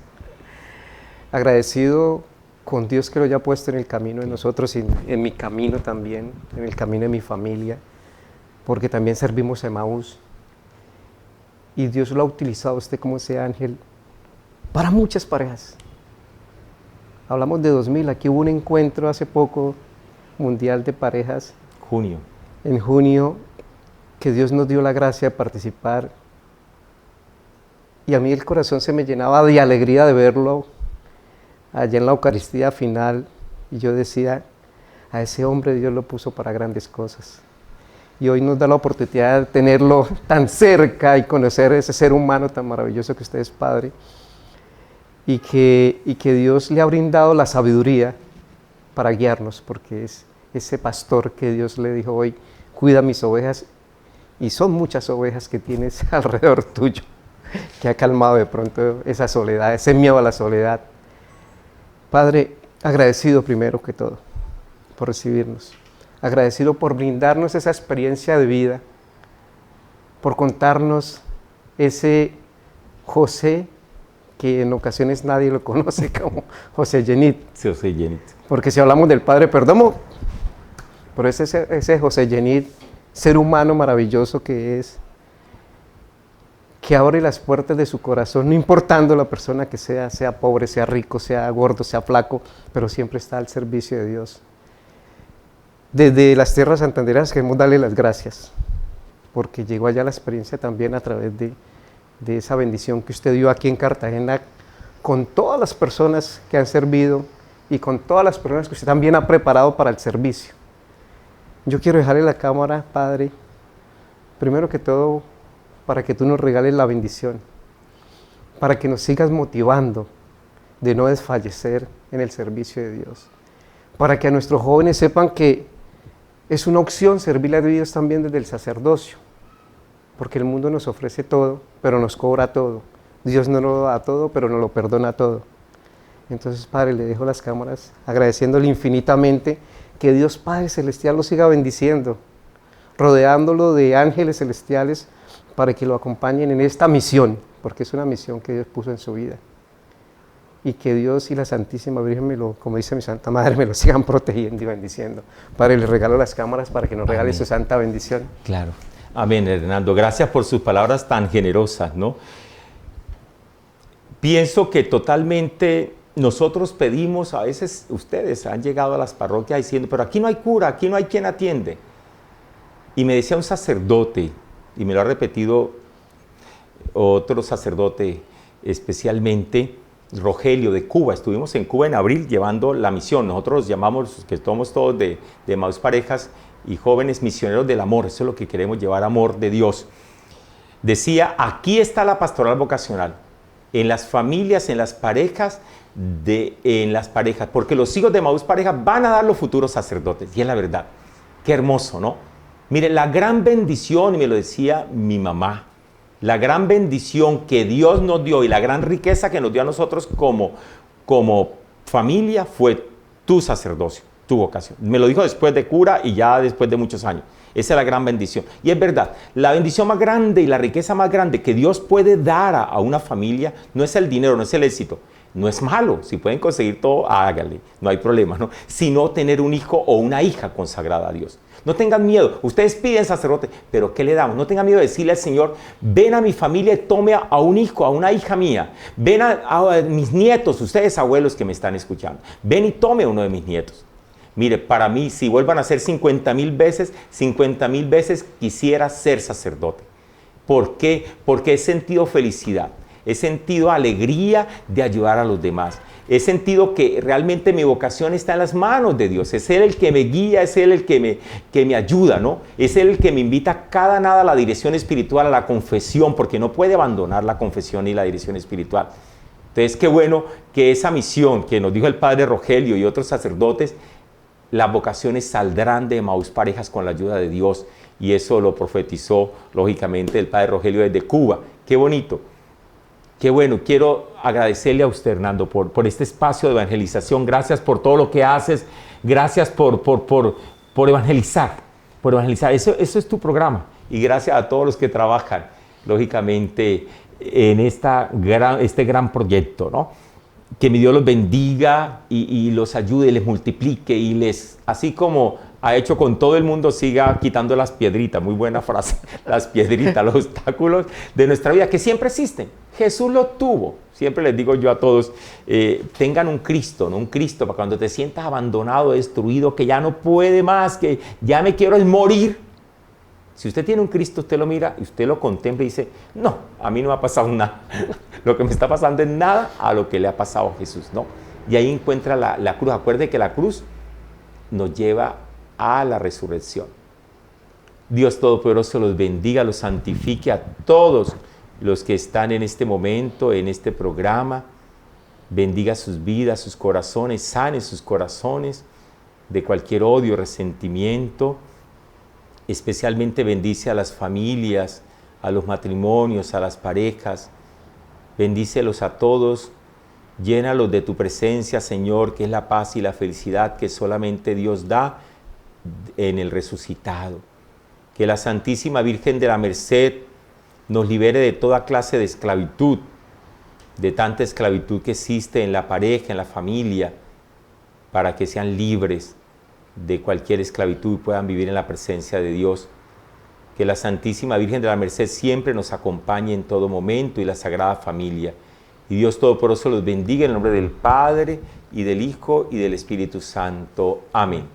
Agradecido con Dios que lo haya puesto en el camino de nosotros y en mi camino también, en el camino de mi familia, porque también servimos a Emaús. Y Dios lo ha utilizado a usted como ese ángel para muchas parejas. Hablamos de 2000, aquí hubo un encuentro hace poco, mundial de parejas. Junio. En junio, que Dios nos dio la gracia de participar. Y a mí el corazón se me llenaba de alegría de verlo allá en la Eucaristía final, y yo decía, a ese hombre Dios lo puso para grandes cosas. Y hoy nos da la oportunidad de tenerlo tan cerca y conocer ese ser humano tan maravilloso que usted es, Padre, y que Dios le ha brindado la sabiduría para guiarnos, porque es ese pastor que Dios le dijo hoy, cuida mis ovejas, y son muchas ovejas que tienes alrededor tuyo, que ha calmado de pronto esa soledad, ese miedo a la soledad. Padre, agradecido primero que todo por recibirnos, agradecido por brindarnos esa experiencia de vida, por contarnos ese José que en ocasiones nadie lo conoce como José Yenit. Sí, José Yenit. Porque si hablamos del Padre Perdomo, pero es ese José Yenit, ser humano maravilloso que es, que abre las puertas de su corazón, no importando la persona que sea pobre, sea rico, sea gordo, sea flaco, pero siempre está al servicio de Dios. Desde las tierras santandereanas queremos darle las gracias, porque llegó allá la experiencia también a través de esa bendición que usted dio aquí en Cartagena, con todas las personas que han servido y con todas las personas que usted también ha preparado para el servicio. Yo quiero dejarle la cámara, Padre, primero que todo, para que tú nos regales la bendición, para que nos sigas motivando de no desfallecer en el servicio de Dios, para que a nuestros jóvenes sepan que es una opción servirle a Dios también desde el sacerdocio, porque el mundo nos ofrece todo, pero nos cobra todo. Dios no nos da todo, pero nos lo perdona todo. Entonces, Padre, le dejo las cámaras agradeciéndole infinitamente que Dios Padre Celestial lo siga bendiciendo, rodeándolo de ángeles celestiales para que lo acompañen en esta misión, porque es una misión que Dios puso en su vida. Y que Dios y la Santísima Virgen, como dice mi Santa Madre, me lo sigan protegiendo y bendiciendo. Padre, le regalo las cámaras para que nos regale su santa bendición. Claro. Amén, Hernando. Gracias por sus palabras tan generosas, ¿no? pienso que totalmente nosotros pedimos, a veces ustedes han llegado a las parroquias diciendo, pero aquí no hay cura, aquí no hay quien atiende. Y me decía un sacerdote, y me lo ha repetido otro sacerdote, especialmente Rogelio de Cuba. Estuvimos en Cuba en abril llevando la misión. Nosotros los llamamos, que somos todos de Emmaús Parejas y jóvenes misioneros del amor. Eso es lo que queremos, llevar amor de Dios. Decía, aquí está la pastoral vocacional, en las familias, en las parejas, porque los hijos de Emmaús Parejas van a dar los futuros sacerdotes. Y es la verdad. Qué hermoso, ¿no? Mire, la gran bendición, y me lo decía mi mamá, la gran bendición que Dios nos dio y la gran riqueza que nos dio a nosotros como familia fue tu sacerdocio, tu vocación. Me lo dijo después de cura y ya después de muchos años. Esa es la gran bendición. Y es verdad, la bendición más grande y la riqueza más grande que Dios puede dar a una familia no es el dinero, no es el éxito. No es malo, si pueden conseguir todo, háganle, no hay problema, ¿no? Sino tener un hijo o una hija consagrada a Dios. No tengan miedo, ustedes piden sacerdote, pero ¿qué le damos? No tengan miedo de decirle al Señor, ven a mi familia y tome a un hijo, a una hija mía. Ven a mis nietos, ustedes abuelos que me están escuchando. Ven y tome a uno de mis nietos. Mire, para mí, si vuelvan a ser 50,000 veces quisiera ser sacerdote. ¿Por qué? Porque he sentido felicidad, he sentido alegría de ayudar a los demás. He sentido que realmente mi vocación está en las manos de Dios. Es Él el que me guía, es Él el que me ayuda, ¿no? Es Él el que me invita cada nada a la dirección espiritual, a la confesión, porque no puede abandonar la confesión y la dirección espiritual. Entonces, qué bueno que esa misión que nos dijo el padre Rogelio y otros sacerdotes, las vocaciones saldrán de Emmaús Parejas con la ayuda de Dios. Y eso lo profetizó, lógicamente, el padre Rogelio desde Cuba. Qué bonito. Qué bueno, quiero agradecerle a usted, Hernando, por este espacio de evangelización. Gracias por todo lo que haces. Gracias por evangelizar. Por evangelizar. Eso es tu programa. Y gracias a todos los que trabajan, lógicamente, en este gran proyecto, ¿no? Que mi Dios los bendiga y los ayude, les multiplique y les, así como ha hecho con todo el mundo, siga quitando las piedritas, muy buena frase, las piedritas, los obstáculos de nuestra vida que siempre existen. Jesús lo tuvo. Siempre les digo yo a todos, tengan un Cristo, ¿no? Un Cristo para cuando te sientas abandonado, destruido, que ya no puede más, que ya me quiero morir. Si usted tiene un Cristo, usted lo mira y usted lo contempla y dice, no, a mí no me ha pasado nada. Lo que me está pasando es nada a lo que le ha pasado a Jesús, ¿no? Y ahí encuentra la cruz. Acuerde que la cruz nos lleva a la resurrección. Dios Todopoderoso los bendiga, los santifique a todos los que están en este momento, en este programa. Bendiga sus vidas, sus corazones, sane sus corazones de cualquier odio, resentimiento. Especialmente bendice a las familias, a los matrimonios, a las parejas. Bendícelos a todos. Llénalos de tu presencia, Señor, que es la paz y la felicidad que solamente Dios da en el resucitado. Que la Santísima Virgen de la Merced nos libere de toda clase de esclavitud, de tanta esclavitud que existe en la pareja, en la familia, para que sean libres de cualquier esclavitud y puedan vivir en la presencia de Dios. Que la Santísima Virgen de la Merced siempre nos acompañe en todo momento y la Sagrada Familia. Y Dios Todopoderoso los bendiga en el nombre del Padre, y del Hijo, y del Espíritu Santo. Amén.